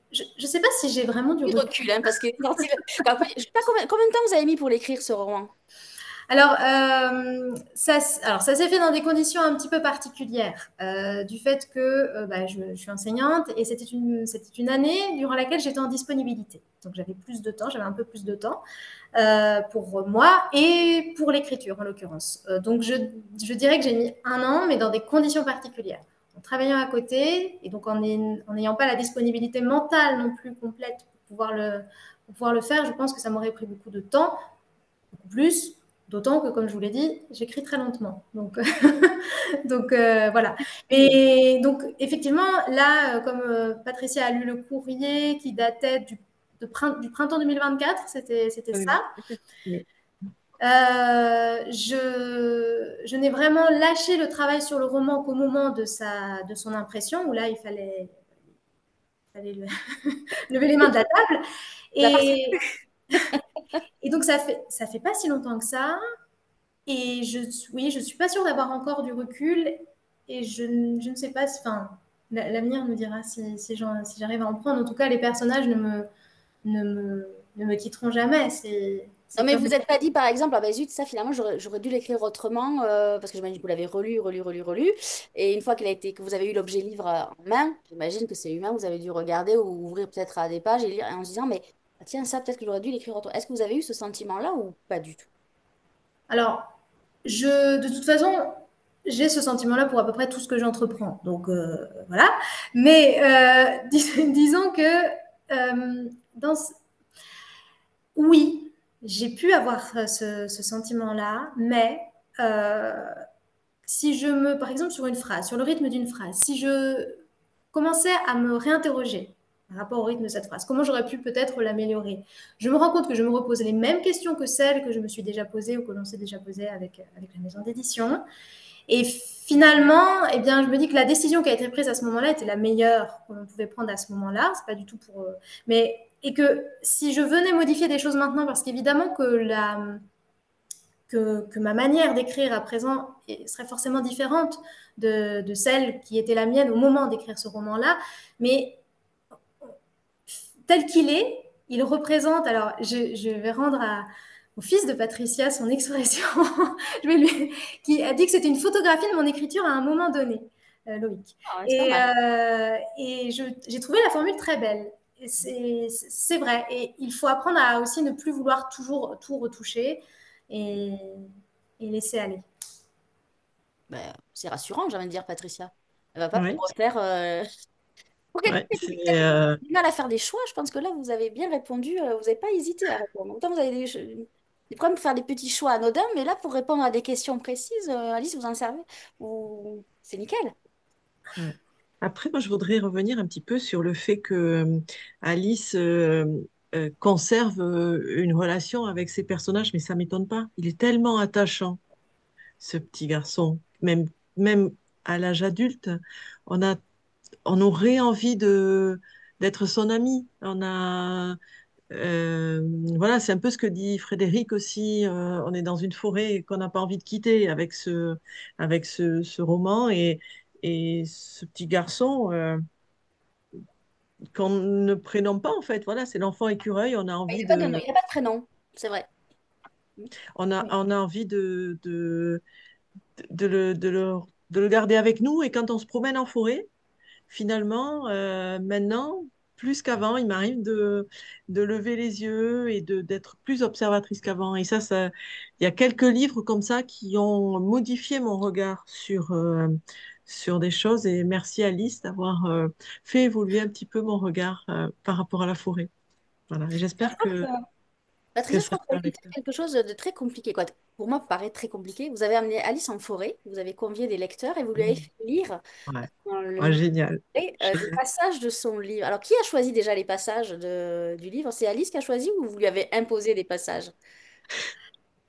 ne sais pas si j'ai vraiment du Du recul. recul, hein, parce que je sais pas combien de temps vous avez mis pour l'écrire, ce roman? Alors, ça s'est fait dans des conditions un petit peu particulières, du fait que bah, je suis enseignante et c'était une année durant laquelle j'étais en disponibilité. Donc, j'avais plus de temps, j'avais un peu plus de temps pour moi et pour l'écriture en l'occurrence. Donc, je dirais que j'ai mis un an, mais dans des conditions particulières. En travaillant à côté et donc en n'ayant pas la disponibilité mentale non plus complète pour pouvoir le faire, je pense que ça m'aurait pris beaucoup de temps, beaucoup plus. D'autant que, comme je vous l'ai dit, j'écris très lentement. Donc, voilà. Et donc, effectivement, là, comme Patricia a lu le courrier qui datait du printemps 2024, c'était Oui, ça. oui. Je n'ai vraiment lâché le travail sur le roman qu'au moment de son impression, où là, il fallait lever les mains de la table. La partie. Et, et donc, ça fait pas si longtemps que ça. Et oui, je suis pas sûre d'avoir encore du recul et je ne sais pas, enfin, l'avenir me dira si j'arrive à en prendre. En tout cas, les personnages ne me, ne me quitteront jamais. Non, C'est mais comme... vous n'êtes pas dit, par exemple, ah ben zut, ça finalement, j'aurais dû l'écrire autrement, parce que j'imagine que vous l'avez relu, relu, relu, relu. Et une fois que vous avez eu l'objet livre en main, j'imagine que c'est humain, vous avez dû regarder ou ouvrir peut-être à des pages et lire en se disant, mais ah, tiens, ça, peut-être que j'aurais dû l'écrire autrement. Est-ce que vous avez eu ce sentiment-là ou pas du tout? Alors, de toute façon, j'ai ce sentiment-là pour à peu près tout ce que j'entreprends. Donc, voilà. Mais disons que dans, oui, j'ai pu avoir ce sentiment-là, mais euh, si par exemple, sur une phrase, sur le rythme d'une phrase, si je commençais à me réinterroger par rapport au rythme de cette phrase, comment j'aurais pu peut-être l'améliorer, je me rends compte que je me repose les mêmes questions que celles que je me suis déjà posées ou que l'on s'est déjà posées avec la maison d'édition. Et finalement, eh bien, je me dis que la décision qui a été prise à ce moment-là était la meilleure que l'on pouvait prendre à ce moment-là. C'est pas du tout pour. Mais, et que si je venais modifier des choses maintenant, parce qu'évidemment que ma manière d'écrire à présent serait forcément différente de celle qui était la mienne au moment d'écrire ce roman-là, mais tel qu'il est, il représente. Alors, je vais rendre au fils de Patricia son expression, je vais lui, qui a dit que c'était une photographie de mon écriture à un moment donné, Loïc. Ah ouais, c'est pas mal. Et j'ai trouvé la formule très belle. C'est vrai. Et il faut apprendre à aussi ne plus vouloir toujours tout retoucher et, et laisser aller. Ben, c'est rassurant, j'ai envie de dire, Patricia. Elle va pas tout Oui, refaire. Pour quelqu'un ouais, qui c'est a du mal à faire des choix, je pense que là, vous avez bien répondu. Vous n'avez pas hésité à répondre. Autant vous avez des problèmes pour faire des petits choix anodins, mais là, pour répondre à des questions précises, Alice, vous en servez. C'est nickel. ouais. Après, moi, je voudrais revenir un petit peu sur le fait que Alice conserve une relation avec ses personnages, mais ça m'étonne pas. Il est tellement attachant, ce petit garçon. Même à l'âge adulte, on a, on aurait envie d'être son ami. Euh, voilà, c'est un peu ce que dit Frédéric aussi. On est dans une forêt qu'on n'a pas envie de quitter avec ce roman et ce petit garçon qu'on ne prénomme pas en fait. Voilà, c'est l'enfant écureuil. On a Il envie n'y a pas de nom, il de, n'y a pas de prénom, c'est vrai. Oui. on a envie de le garder avec nous. Et quand on se promène en forêt, finalement, maintenant, plus qu'avant, il m'arrive de lever les yeux et d'être plus observatrice qu'avant. Et il y a quelques livres comme ça qui ont modifié mon regard sur des choses. Et merci Alice d'avoir fait évoluer un petit peu mon regard par rapport à la forêt. Voilà. Et Je j'espère crois que Patricia, je ça crois que vous peut avez aller. fait quelque chose de très compliqué, quoi. Pour moi, paraît très compliqué. Vous avez amené Alice en forêt, vous avez convié des lecteurs et vous lui avez Oui. fait lire Ouais. dans le Ouais, livre génial. des Génial. passages de son livre. Alors, qui a choisi déjà les passages du livre? C'est Alice qui a choisi ou vous lui avez imposé des passages?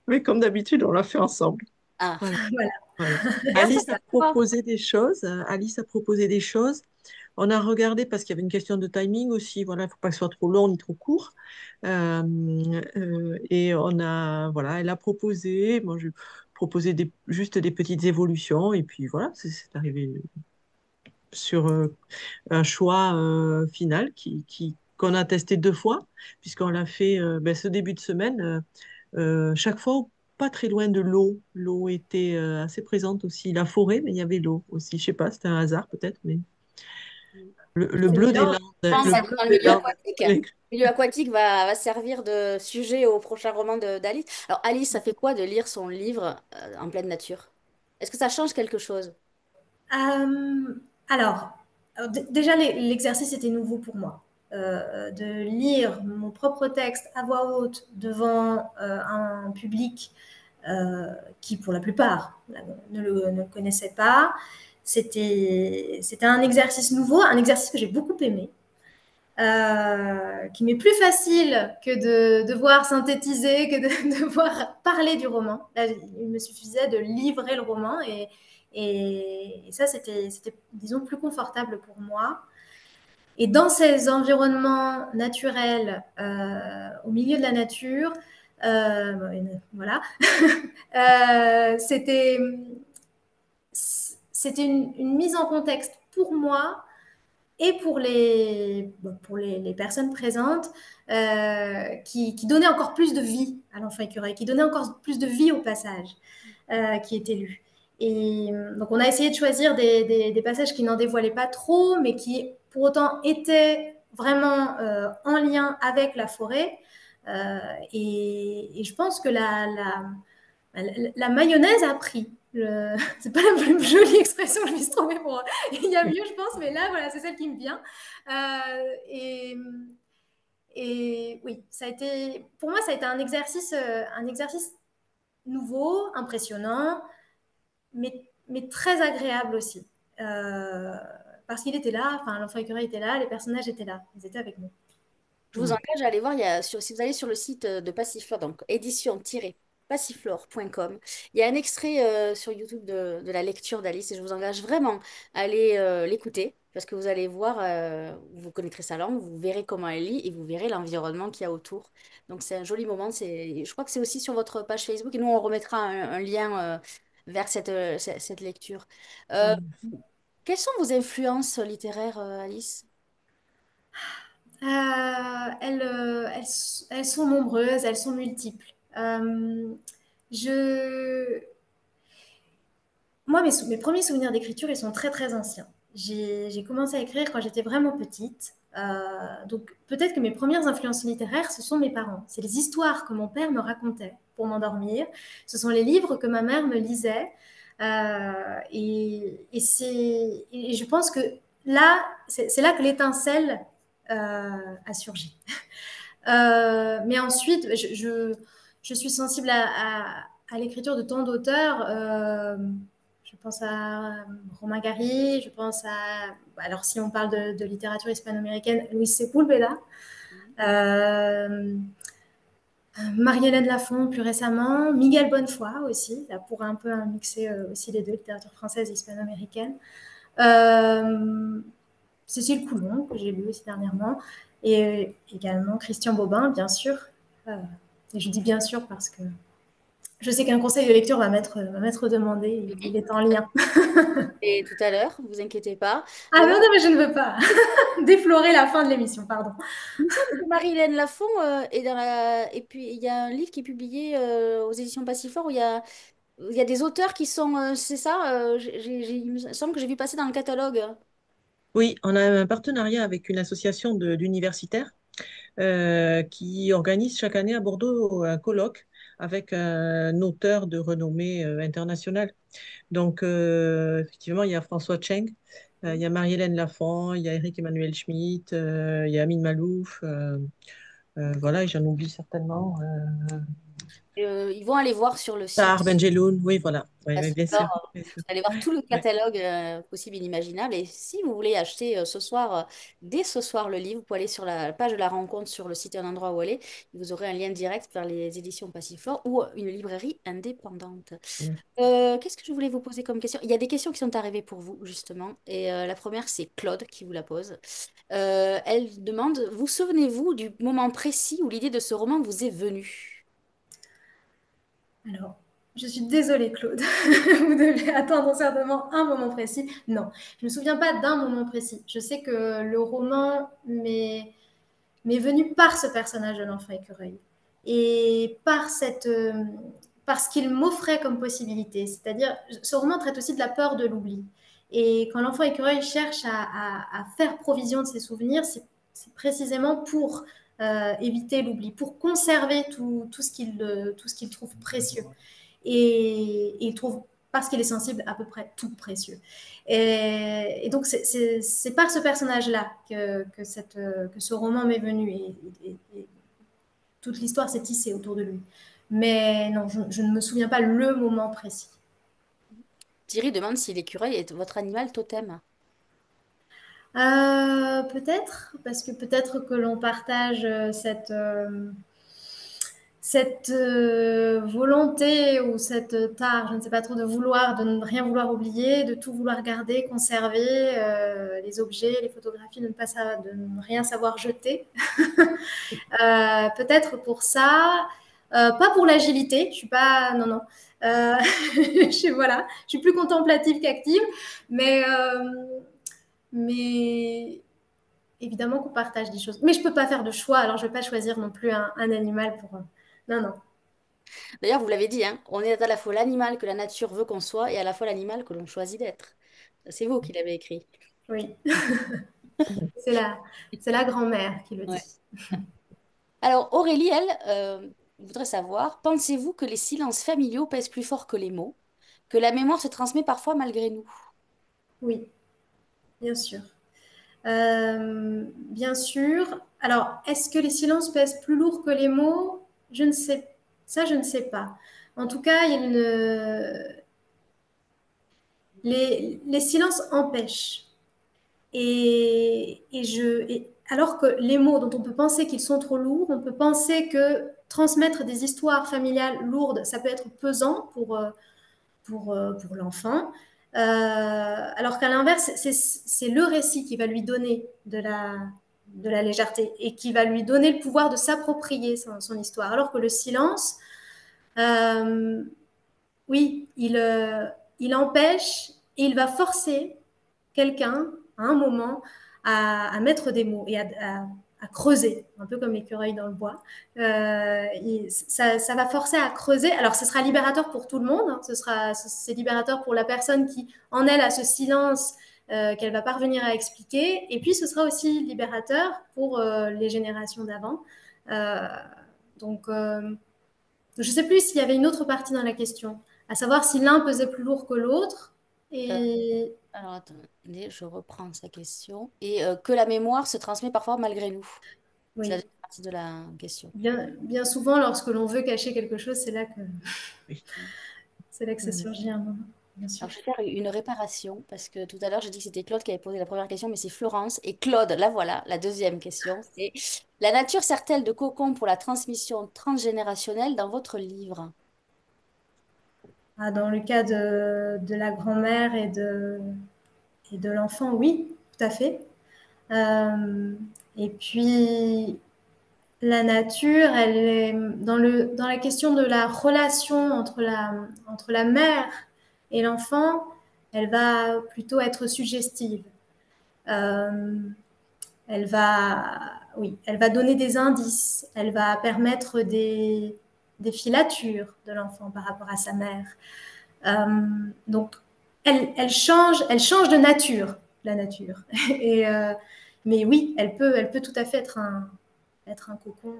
Mais comme d'habitude, on l'a fait ensemble. Ah, Voilà. Voilà. Voilà. ah c'est Alice a sympa. proposé des choses. Alice a proposé des choses. On a regardé parce qu'il y avait une question de timing aussi. Voilà, il ne faut pas que ce soit trop long ni trop court. Euh, et voilà, elle a proposé. Moi, je proposais juste des petites évolutions. Et puis voilà, c'est arrivé sur un choix final qu'on a testé 2 fois, puisqu'on l'a fait ben, ce début de semaine. Chaque fois, pas très loin de l'eau. L'eau était assez présente aussi. La forêt, mais il y avait l'eau aussi. Je sais pas, c'était un hasard peut-être, mais le C'est bleu des bien. Landes, Non, le ça, bleu dans le des milieu Landes. aquatique. Le milieu aquatique va servir de sujet au prochain roman d'Alice. Alors, Alice, ça fait quoi de lire son livre en pleine nature? Est-ce que ça change quelque chose? Euh, alors, déjà, l'exercice était nouveau pour moi. De lire mon propre texte à voix haute devant un public qui, pour la plupart, ne le connaissait pas. C'était un exercice nouveau, un exercice que j'ai beaucoup aimé, qui m'est plus facile que de devoir synthétiser, que de devoir parler du roman. Là, il me suffisait de livrer le roman et ça, c'était, disons, plus confortable pour moi. Et dans ces environnements naturels, au milieu de la nature, voilà, c'était une mise en contexte pour moi et pour les personnes présentes qui donnaient encore plus de vie à l'enfant écureuil, qui donnaient encore plus de vie au passage qui était lu. Et donc on a essayé de choisir des passages qui n'en dévoilaient pas trop, mais qui pour autant étaient vraiment en lien avec la forêt. Et je pense que la mayonnaise a pris. C'est pas la plus jolie expression que je puisse trouver pour. Il y a mieux, je pense, mais là, voilà, c'est celle qui me vient. Euh, et, et oui, pour moi, ça a été un exercice nouveau, impressionnant, mais très agréable aussi. Parce qu'il était là, enfin, l'enfant écureuil était là, les personnages étaient là, ils étaient avec nous. Je vous Ouais. engage à aller voir, si vous allez sur le site de Passiflore, donc édition-passiflore.com, il y a un extrait sur YouTube de la lecture d'Alice et je vous engage vraiment à aller l'écouter parce que vous allez voir, vous connaîtrez sa langue, vous verrez comment elle lit et vous verrez l'environnement qu'il y a autour. Donc c'est un joli moment. Je crois que c'est aussi sur votre page Facebook et nous on remettra un lien vers cette lecture. Euh, Ouais. Quelles sont vos influences littéraires, Alice? Elles sont nombreuses, elles sont multiples. Euh, je... Moi, mes premiers souvenirs d'écriture, ils sont très, très anciens. J'ai commencé à écrire quand j'étais vraiment petite. Donc, peut-être que mes premières influences littéraires, ce sont mes parents. C'est les histoires que mon père me racontait pour m'endormir. Ce sont les livres que ma mère me lisait. Et je pense que là, c'est là que l'étincelle a surgi. Mais ensuite, je suis sensible à l'écriture de tant d'auteurs. Je pense à Romain Gary, je pense à, alors si on parle de littérature hispano-américaine, Luis Sepúlveda, euh, Marie-Hélène Lafon plus récemment, Miguel Bonnefoy aussi, là pour un peu mixer aussi les deux, littérature française et hispano-américaine. Euh, Cécile Coulon, que j'ai lu aussi dernièrement, et également Christian Bobin, bien sûr. Euh, et je dis bien sûr parce que je sais qu'un conseil de lecture va m'être demandé, il Oui. est en lien. Et tout à l'heure, vous inquiétez pas. Ah non, D'ailleurs, non, mais je ne veux pas déflorer la fin de l'émission, pardon. il me semble que Marie-Hélène Lafon est dans la... Et puis, il y a un livre qui est publié aux éditions Passifort où il y a des auteurs qui sont... c'est ça, il me semble que j'ai vu passer dans le catalogue. Oui, on a un partenariat avec une association d'universitaires qui organise chaque année à Bordeaux un colloque avec un auteur de renommée internationale. Donc, effectivement, il y a François Cheng, il y a Marie-Hélène Lafont, il y a Eric Emmanuel Schmitt, il y a Amin Malouf, voilà, et j'en oublie certainement. Ils vont aller voir sur le Tahar site. Benjeloun, oui, voilà, oui, oui, bien sûr. Passiflore, Bien sûr. allez voir tout le Ouais. catalogue possible et inimaginable. Et si vous voulez acheter ce soir, dès ce soir, le livre, vous pouvez aller sur la page de la rencontre sur le site Un endroit où aller. Vous aurez un lien direct vers les éditions Passiflore ou une librairie indépendante. Ouais. Qu'est-ce que je voulais vous poser comme question? Il y a des questions qui sont arrivées pour vous, justement. Et la première, c'est Claude qui vous la pose. Elle demande, vous souvenez-vous du moment précis où l'idée de ce roman vous est venue? Alors, je suis désolée, Claude. Vous devez attendre certainement un moment précis. Non, je ne me souviens pas d'un moment précis. Je sais que le roman m'est venu par ce personnage de l'enfant écureuil et par ce qu'il m'offrait comme possibilité. C'est-à-dire, ce roman traite aussi de la peur de l'oubli. Et quand l'enfant écureuil cherche à faire provision de ses souvenirs, c'est précisément pour éviter l'oubli, pour conserver tout ce qu'il trouve précieux. Et il trouve, parce qu'il est sensible, à peu près tout précieux. Et donc, c'est par ce personnage-là que ce roman m'est venu et toute l'histoire s'est tissée autour de lui. Mais non, je ne me souviens pas le moment précis. Thierry demande si l'écureuil est votre animal totem. Peut-être, parce que peut-être que l'on partage cette volonté ou cette tare, je ne sais pas trop, de vouloir, de ne rien vouloir oublier, de tout vouloir garder, conserver, les objets, les photographies, de ne rien savoir jeter. Peut-être pour ça, pas pour l'agilité, je suis pas, non, non. Voilà, je suis plus contemplative qu'active, mais évidemment qu'on partage des choses. Mais je peux pas faire de choix, alors je vais pas choisir non plus un animal pour. Non, non. D'ailleurs, vous l'avez dit, hein, on est à la fois l'animal que la nature veut qu'on soit et à la fois l'animal que l'on choisit d'être. C'est vous qui l'avez écrit. Oui, c'est la, c'est la grand-mère qui le Ouais. dit. Alors, Aurélie, elle, voudrait savoir, pensez-vous que les silences familiaux pèsent plus fort que les mots, que la mémoire se transmet parfois malgré nous? Oui, bien sûr. Bien sûr. Alors, est-ce que les silences pèsent plus lourd que les mots? Je ne sais. Ça, je ne sais pas. En tout cas, les silences empêchent. Alors que les mots dont on peut penser qu'ils sont trop lourds, on peut penser que transmettre des histoires familiales lourdes, ça peut être pesant pour l'enfant. Alors qu'à l'inverse, c'est le récit qui va lui donner de la légèreté et qui va lui donner le pouvoir de s'approprier son histoire. Alors que le silence, euh, oui, il empêche et il va forcer quelqu'un, à un moment, à mettre des mots et à creuser, un peu comme l'écureuil dans le bois. Ça va forcer à creuser. Alors, ce sera libérateur pour tout le monde. Hein. C'est libérateur pour la personne qui, en elle, a ce silence qu'elle va parvenir à expliquer. Et puis, ce sera aussi libérateur pour les générations d'avant. Euh, donc, je ne sais plus s'il y avait une autre partie dans la question, à savoir si l'un pesait plus lourd que l'autre. Euh, Et alors, attendez, je reprends sa question. Et que la mémoire se transmet parfois malgré nous. C'est la oui, deuxième partie de la question. bien souvent, lorsque l'on veut cacher quelque chose, Oui. c'est là que ça Oui. surgit un moment, bien sûr. Alors, je vais faire une réparation parce que tout à l'heure, j'ai dit que c'était Claude qui avait posé la première question, mais c'est Florence. Et Claude, là voilà, la deuxième question, c'est la nature sert-elle de cocon pour la transmission transgénérationnelle dans votre livre? Ah, dans le cas de la grand-mère et de l'enfant, oui, tout à fait. Euh, et puis, la nature, elle est dans la question de la relation entre la mère et l'enfant, elle va plutôt être suggestive. Euh, elle va donner des indices, elle va permettre des filatures de l'enfant par rapport à sa mère. Donc, elle change de nature, la nature. Et, mais oui, elle peut tout à fait être un cocon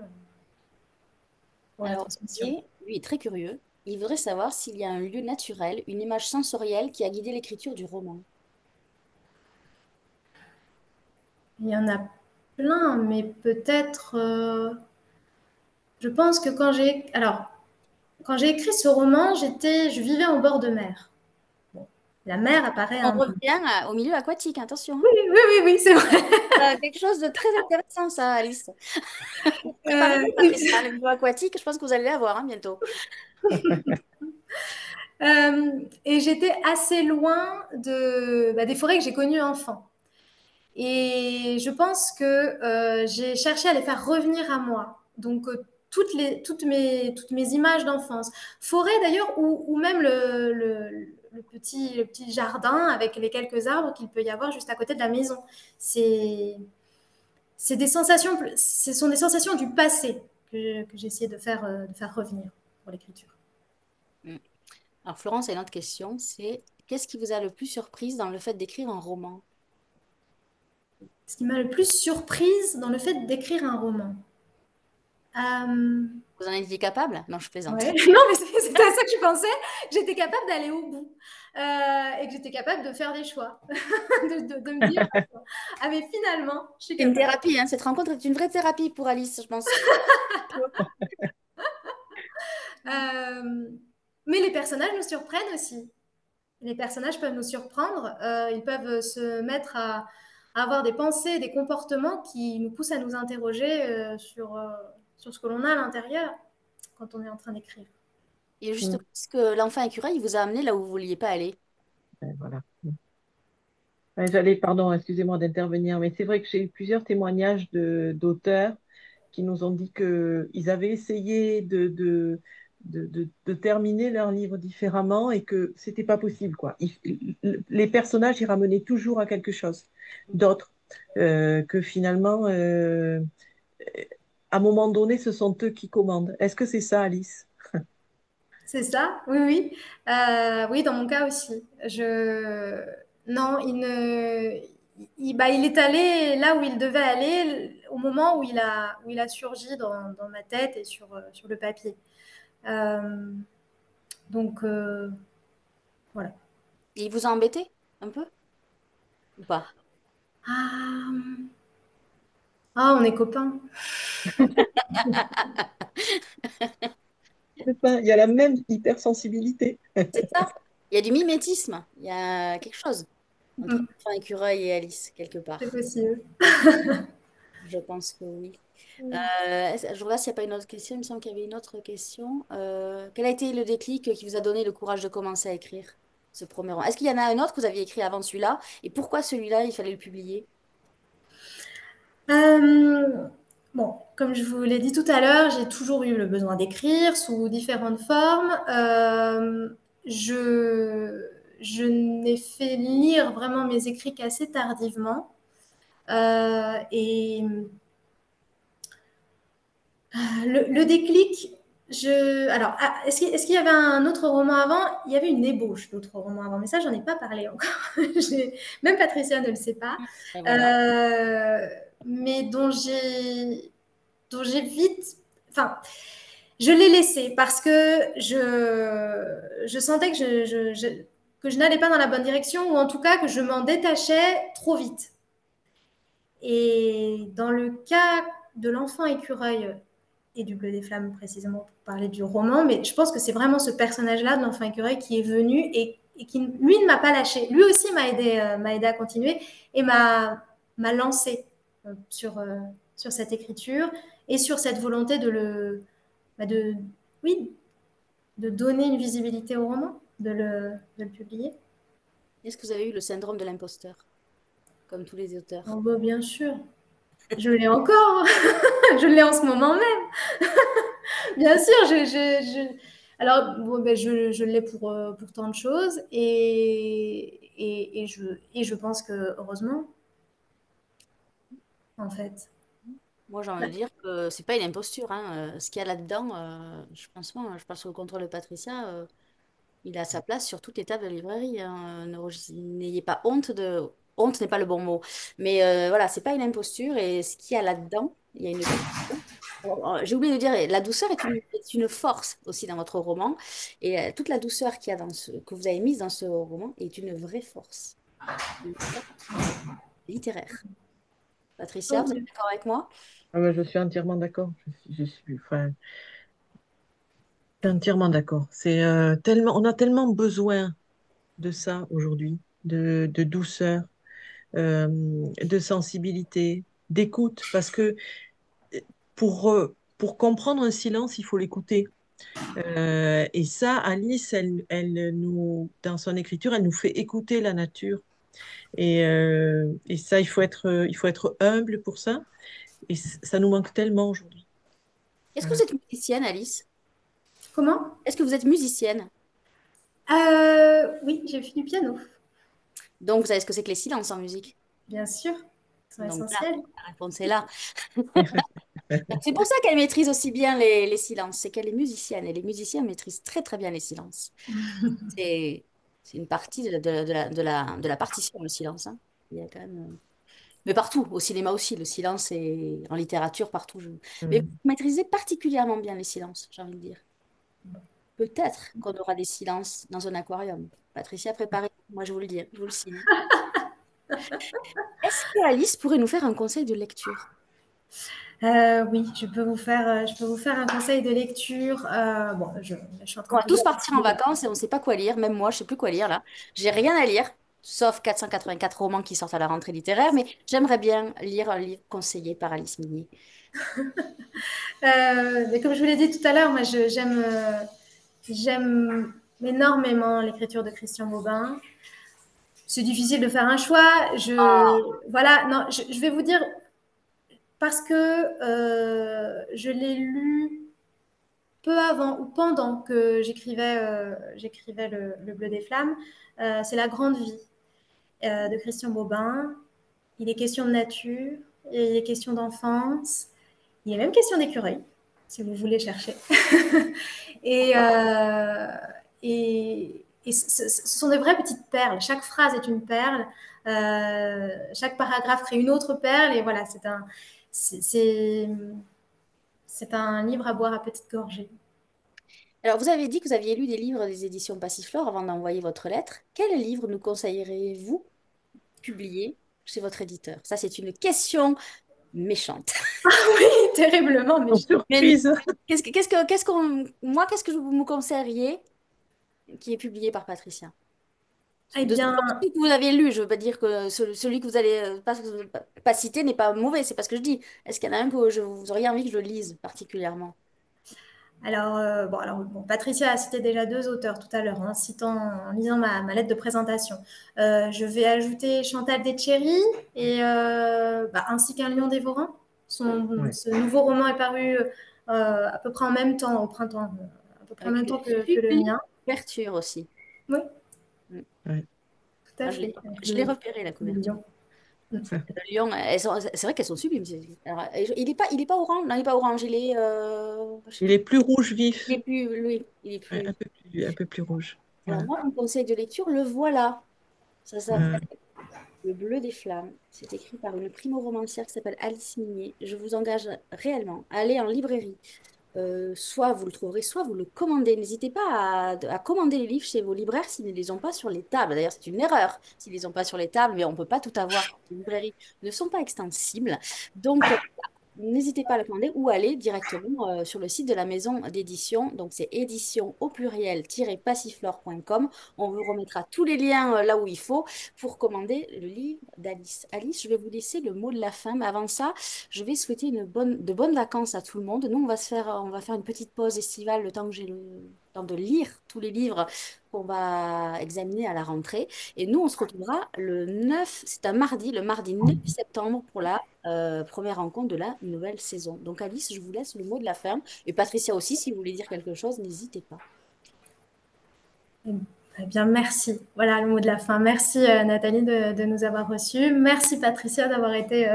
pour la Alors, transmission. Didier, lui, est très curieux. Il voudrait savoir s'il y a un lieu naturel, une image sensorielle qui a guidé l'écriture du roman. Il y en a plein, mais peut-être. Je pense que quand j'ai écrit ce roman, je vivais en bord de mer. Bon, la mer apparaît On un peu. revient au milieu aquatique, attention. Hein. Oui, oui, oui, oui, c'est vrai. Quelque chose de très intéressant, ça, Alice. Préparez-vous, Patricia, Euh, le milieu aquatique, je pense que vous allez l'avoir hein, bientôt. et j'étais assez loin des forêts que j'ai connues enfant. Et je pense que j'ai cherché à les faire revenir à moi. Donc, toutes mes images d'enfance. Forêt d'ailleurs, ou même le petit jardin avec les quelques arbres qu'il peut y avoir juste à côté de la maison. C'est c'est des sensations, ce sont des sensations du passé que j'ai essayé de faire revenir pour l'écriture. Mm. Alors, Florence a une autre question, c'est qu'est-ce qui vous a le plus surprise dans le fait d'écrire un roman? Ce qui m'a le plus surprise dans le fait d'écrire un roman. Euh, Vous en étiez capable? Non, je plaisante. Ouais. Non, mais c'était à ça que je pensais. J'étais capable d'aller au bout et que j'étais capable de faire des choix, de me dire, ah mais finalement, je suis C'est une capable. thérapie, hein. Cette rencontre est une vraie thérapie pour Alice, je pense. Euh, mais les personnages nous surprennent aussi. Les personnages peuvent nous surprendre. Ils peuvent se mettre à avoir des pensées, des comportements qui nous poussent à nous interroger sur ce que l'on a à l'intérieur quand on est en train d'écrire. Et Mm. justement, est-ce que l'enfant écureuil il vous a amené là où vous ne vouliez pas aller? Voilà. J'allais, pardon, excusez-moi d'intervenir, mais c'est vrai que j'ai eu plusieurs témoignages d'auteurs qui nous ont dit qu'ils avaient essayé de terminer leur livre différemment et que c'était pas possible, quoi. Les personnages, ils ramenaient toujours à quelque chose d'autre, que finalement, à un moment donné, ce sont eux qui commandent. Est-ce que c'est ça, Alice? C'est ça, oui, oui. Oui, dans mon cas aussi. Non, il est allé là où il devait aller au moment où il a surgi dans ma tête et sur le papier. Euh, donc, voilà. Et il vous a embêté un peu ou pas? Ah, ah, on est copains. C'est ça, il y a la même hypersensibilité. C'est ça. Il y a du mimétisme, il y a quelque chose entre Mm, l'enfant écureuil et Alice, quelque c'est part. possible. Je pense que oui. Je regarde s'il n'y a pas une autre question. Il me semble qu'il y avait une autre question. Quel a été le déclic qui vous a donné le courage de commencer à écrire ce premier roman? Est-ce qu'il y en a un autre que vous aviez écrit avant celui-là? Et pourquoi celui-là, il fallait le publier? Euh, bon, comme je vous l'ai dit tout à l'heure, j'ai toujours eu le besoin d'écrire sous différentes formes. Je, je n'ai fait lire vraiment mes écrits qu'assez tardivement. Et Le déclic, alors, est-ce qu'il y avait un autre roman avant? Il y avait une ébauche d'autres romans avant, mais ça, j'en ai pas parlé encore. Même Patricia ne le sait pas. Et voilà. Euh, mais dont j'ai vite, enfin, je l'ai laissé parce que je sentais que que je n'allais pas dans la bonne direction, ou en tout cas que je m'en détachais trop vite. Et dans le cas de l'enfant écureuil et du Bleu des Flammes, précisément pour parler du roman, mais je pense que c'est vraiment ce personnage-là de l'enfant écureuil qui est venu et qui, lui, ne m'a pas lâché. Lui aussi m'a aidé à continuer et m'a lancé sur, sur cette écriture et sur cette volonté de, oui, de donner une visibilité au roman, de le publier. Est-ce que vous avez eu le syndrome de l'imposteur, comme tous les Oh, auteurs? bah, bien sûr, je l'ai encore, je l'ai en ce moment même. Bien sûr, alors bon, ben, je l'ai pour tant de choses et je pense que heureusement, en fait. Moi, j'ai envie de dire que c'est pas une imposture, hein. Ce qu'il y a là-dedans, je pense moi, je parle sous le contrôle de Patricia, il a sa place sur toutes les tables de librairie, hein. N'ayez pas honte de... Honte n'est pas le bon mot. Mais voilà, c'est pas une imposture. Et ce qu'il y a là-dedans, il y a une douceur. J'ai oublié de dire, la douceur est une force aussi dans votre roman. Et toute la douceur qu'il y a que vous avez mise dans ce roman est une vraie force. Une force littéraire. Patricia, vous êtes Ok. d'accord avec moi? Ah ouais, je suis entièrement d'accord. Enfin, je suis entièrement d'accord. C'est tellement, on a tellement besoin de ça aujourd'hui, de douceur, euh, de sensibilité, d'écoute, parce que pour comprendre un silence, il faut l'écouter. Et ça, Alice, dans son écriture, elle nous fait écouter la nature. Et ça, il faut être humble pour ça. Et ça nous manque tellement aujourd'hui. Est-ce que vous Voilà. êtes musicienne, Alice? Comment? Est-ce que vous êtes musicienne? Oui, j'ai fait du piano, Donc, vous savez ce que c'est que les silences en musique? bien sûr. Ils sont Donc là, essentiels. la réponse est là. C'est pour ça qu'elle maîtrise aussi bien les silences. C'est qu'elle est musicienne et les musiciens maîtrisent très très bien les silences. C'est c'est une partie de la partition, le silence, hein. Il y a quand même, mais partout, au cinéma aussi, le silence et en littérature, partout. Mais vous Mm. maîtrisez particulièrement bien les silences, j'ai envie de dire. Peut-être qu'on aura des silences dans un aquarium. Patricia, préparez, moi je vous le dis, je vous le signe. Est-ce que Alice pourrait nous faire un conseil de lecture? Oui, je peux vous faire un conseil de lecture. Bon, je suis en On train va de vous tous partir en dire. vacances et on ne sait pas quoi lire. Même moi, je ne sais plus quoi lire là. J'ai rien à lire, sauf 484 romans qui sortent à la rentrée littéraire, mais j'aimerais bien lire un livre conseillé par Alice Migny. Mais comme je vous l'ai dit tout à l'heure, moi, j'aime énormément l'écriture de Christian Bobin. C'est difficile de faire un choix. Voilà, non, je vais vous dire parce que je l'ai lu peu avant ou pendant que j'écrivais le Bleu des Flammes. C'est La Grande Vie de Christian Bobin. Il est question de nature, il est question d'enfance, il est même question d'écureuil, si vous voulez chercher. et, euh, et ce sont des vraies petites perles. Chaque phrase est une perle. Chaque paragraphe crée une autre perle. Et voilà, c'est un livre à boire à petite gorgée. Alors, vous avez dit que vous aviez lu des livres des éditions Passiflore avant d'envoyer votre lettre. Quel livre nous conseillerez-vous publier chez votre éditeur? Ça, c'est une question méchante. Oui, terriblement Sans méchant. Mais surprise. qu'est-ce que vous me conseilleriez qui est publié par Patricia? Eh De bien, celui que vous avez lu, je veux pas dire que celui que vous allez pas citer n'est pas mauvais, c'est pas ce que je dis. Est-ce qu'il y en a un que vous auriez envie que je lise particulièrement? bon, Patricia a cité déjà deux auteurs tout à l'heure, en lisant ma lettre de présentation. Je vais ajouter Chantal Deschéry ainsi qu'Un lion dévorant. Ouais. Ce nouveau roman est paru à peu près en même temps, au printemps, à peu près en Avec même une temps que le sublime mien. couverture aussi. Oui, Mm. tout à Ah, fait, avec je l'ai repéré, la le couverture. lion. Le lion, c'est vrai qu'elles sont sublimes. Alors, il est pas orange, non, il est pas orange, je sais Il plus. est plus rouge Il vif, est plus, oui, il est ouais, plus. un peu plus rouge. Alors Voilà. moi, mon conseil de lecture, le voilà. Ça s'appelle Euh, Le Bleu des Flammes. C'est écrit par une primo-romancière qui s'appelle Alice Minier. Je vous engage réellement à aller en librairie. Soit vous le trouverez, soit vous le commandez. N'hésitez pas à commander les livres chez vos libraires s'ils ne les ont pas sur les tables. D'ailleurs, c'est une erreur s'ils ne les ont pas sur les tables, mais on ne peut pas tout avoir. Les librairies ne sont pas extensibles. Donc, n'hésitez pas à le commander ou aller directement sur le site de la maison d'édition. Donc, c'est édition au pluriel-passiflore.com. On vous remettra tous les liens là où il faut pour commander le livre d'Alice. Alice, je vais vous laisser le mot de la fin. Mais avant ça, je vais souhaiter de bonnes vacances à tout le monde. Nous, on va faire une petite pause estivale le temps que j'ai le temps de lire tous les livres qu'on va examiner à la rentrée. Et nous, on se retrouvera le 9, c'est un mardi, le mardi 9 septembre pour la première rencontre de la nouvelle saison. Donc Alice, je vous laisse le mot de la fin. Et Patricia aussi, si vous voulez dire quelque chose, n'hésitez pas. Eh bien, merci. Voilà le mot de la fin. Merci Nathalie de nous avoir reçus. Merci Patricia d'avoir été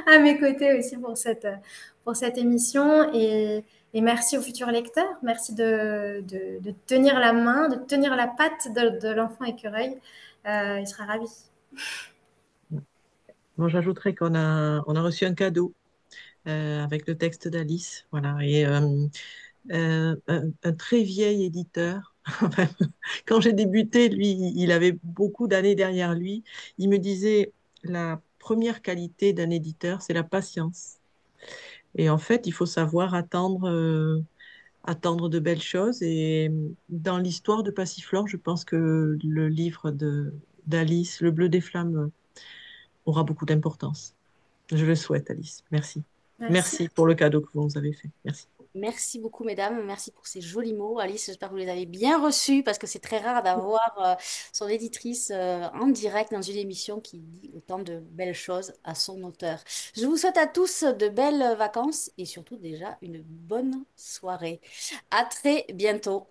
à mes côtés aussi pour cette émission. Et merci aux futurs lecteurs. Merci de tenir la main, de tenir la patte de l'enfant écureuil. Il sera ravi. Moi, j'ajouterais on a reçu un cadeau avec le texte d'Alice. Voilà. Et un très vieil éditeur. Quand j'ai débuté, lui, il avait beaucoup d'années derrière lui. Il me disait, la première qualité d'un éditeur, c'est la patience. Et en fait, il faut savoir attendre de belles choses. Et dans l'histoire de Passiflore, je pense que le livre d'Alice, Le Bleu des Flammes, aura beaucoup d'importance. Je le souhaite, Alice. Merci. Merci. Merci pour le cadeau que vous nous avez fait. Merci. Merci beaucoup, mesdames. Merci pour ces jolis mots. Alice, j'espère que vous les avez bien reçus parce que c'est très rare d'avoir son éditrice en direct dans une émission qui dit autant de belles choses à son auteur. Je vous souhaite à tous de belles vacances et surtout déjà une bonne soirée. À très bientôt.